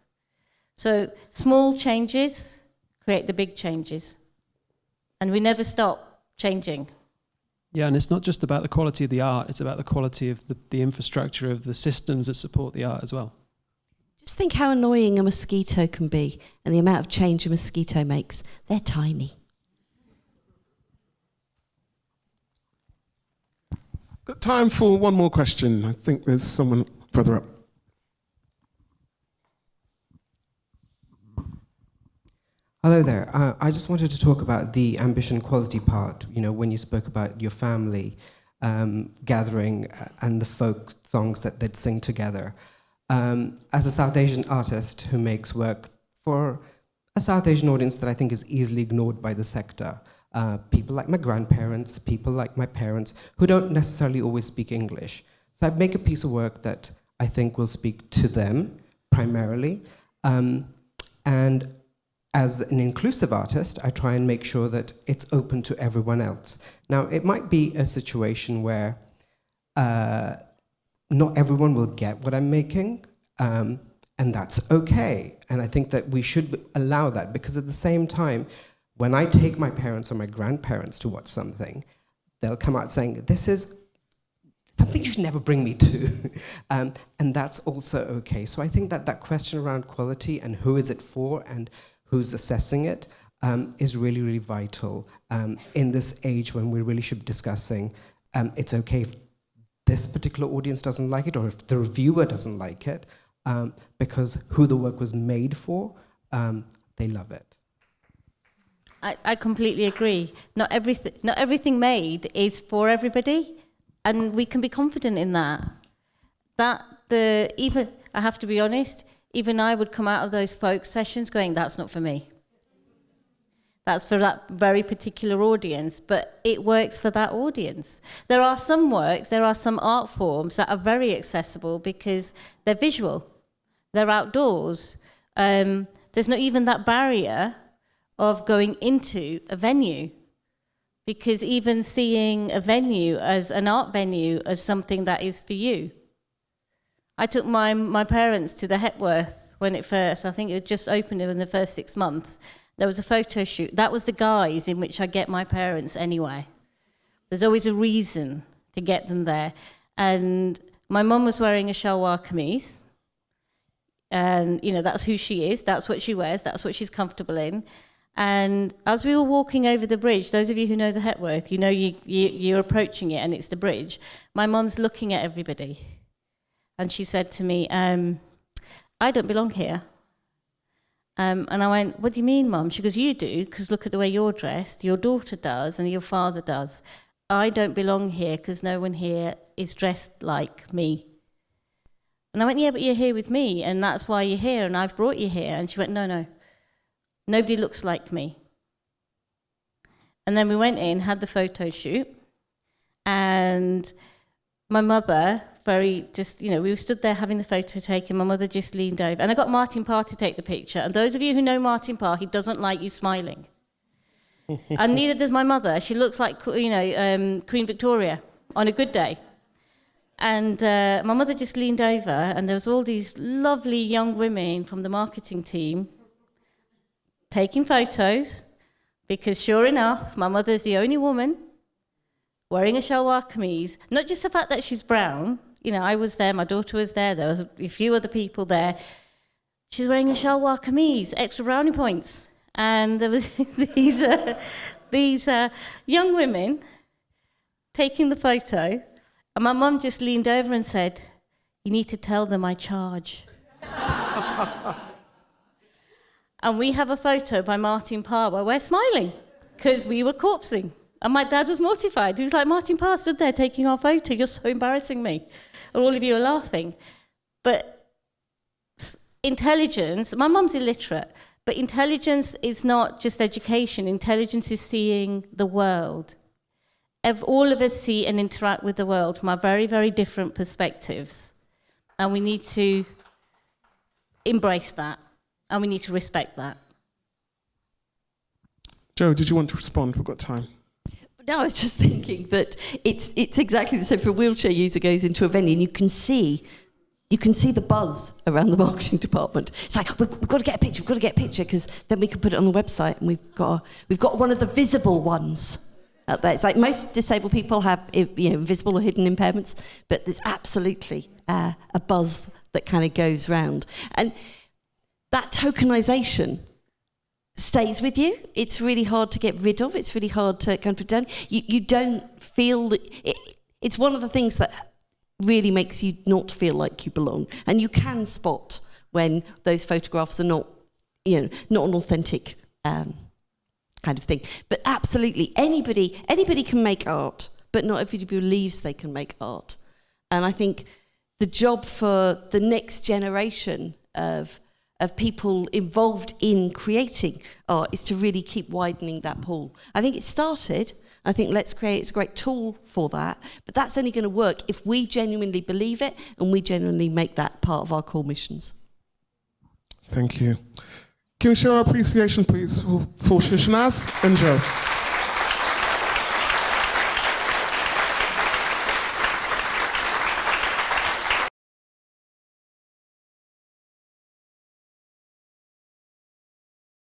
So small changes create the big changes. And we never stop changing. Yeah, and it's not just about the quality of the art, it's about the quality of the infrastructure of the systems that support the art as well. Just think how annoying a mosquito can be and the amount of change a mosquito makes. They're tiny. Got time for one more question. I think there's someone further up. Hello there. I just wanted to talk about the ambition quality part, when you spoke about your family gathering and the folk songs that they'd sing together. As a South Asian artist who makes work for a South Asian audience that I think is easily ignored by the sector, people like my grandparents, people like my parents, who don't necessarily always speak English. So I make a piece of work that I think will speak to them primarily. And as an inclusive artist, I try and make sure that it's open to everyone else. Now, it might be a situation where not everyone will get what I'm making, and that's okay. And I think that we should allow that, because at the same time, when I take my parents or my grandparents to watch something, they'll come out saying, this is something you should never bring me to. And that's also okay. So I think that that question around quality and who is it for and who's assessing it is really, really vital in this age when we really should be discussing it's okay if this particular audience doesn't like it or if the reviewer doesn't like it, because who the work was made for, they love it. I completely agree. Not everything made is for everybody, and we can be confident in that. Even I have to be honest, even I would come out of those folk sessions going, that's not for me. That's for that very particular audience, but it works for that audience. There are some works, there are some art forms that are very accessible because they're visual. They're outdoors. There's not even that barrier of going into a venue, because even seeing a venue as an art venue as something that is for you. I took my parents to the Hepworth when it first, I think it just opened in the first 6 months. There was a photo shoot. That was the guise in which I get my parents anyway. There's always a reason to get them there. And my mum was wearing a shalwar kameez. And, you know, that's who she is. That's what she wears. That's what she's comfortable in. And as we were walking over the bridge, those of you who know the Hepworth, you know you're approaching it and it's the bridge. My mum's looking at everybody. And she said to me, I don't belong here. And I went, what do you mean, Mum? She goes, you do, because look at the way you're dressed. Your daughter does and your father does. I don't belong here because no one here is dressed like me. And I went, yeah, but you're here with me, and that's why you're here, and I've brought you here. And she went, no, nobody looks like me. And then we went in, had the photo shoot, and my mother, we stood there having the photo taken, my mother just leaned over, and I got Martin Parr to take the picture. And those of you who know Martin Parr, he doesn't like you smiling. And neither does my mother. She looks like, Queen Victoria on a good day. And my mother just leaned over, and there was all these lovely young women from the marketing team taking photos, because sure enough, my mother's the only woman wearing a shalwar kameez. Not just the fact that she's brown, you know, I was there, my daughter was there was a few other people there. She's wearing a shalwar kameez, extra brownie points. And there was these young women taking the photo. And my mum just leaned over and said, you need to tell them I charge. And we have a photo by Martin Parr where we're smiling because we were corpsing. And my dad was mortified. He was like, Martin Parr stood there taking our photo. You're so embarrassing me. And all of you are laughing. But intelligence, my mum's illiterate, but intelligence is not just education. Intelligence is seeing the world. All of us see and interact with the world from our very, very different perspectives. And we need to embrace that. And we need to respect that. Joe, did you want to respond? We've got time. No, I was just thinking that it's exactly the same. For a wheelchair user goes into a venue and you can see the buzz around the marketing department. It's like, we've got to get a picture, because then we can put it on the website, and we've got one of the visible ones out there. It's like most disabled people have, invisible or hidden impairments, but there's absolutely a buzz that kind of goes round. And that tokenization stays with you. It's really hard to get rid of. It's really hard to kind of put down. You don't feel that it's one of the things that really makes you not feel like you belong. And you can spot when those photographs are not an authentic kind of thing. But absolutely, anybody can make art, but not everybody believes they can make art. And I think the job for the next generation of people involved in creating art is to really keep widening that pool. I think it started. I think Let's Create is a great tool for that, but that's only going to work if we genuinely believe it and we genuinely make that part of our core missions. Thank you. Can we show our appreciation, please, for Shanaz and Joe?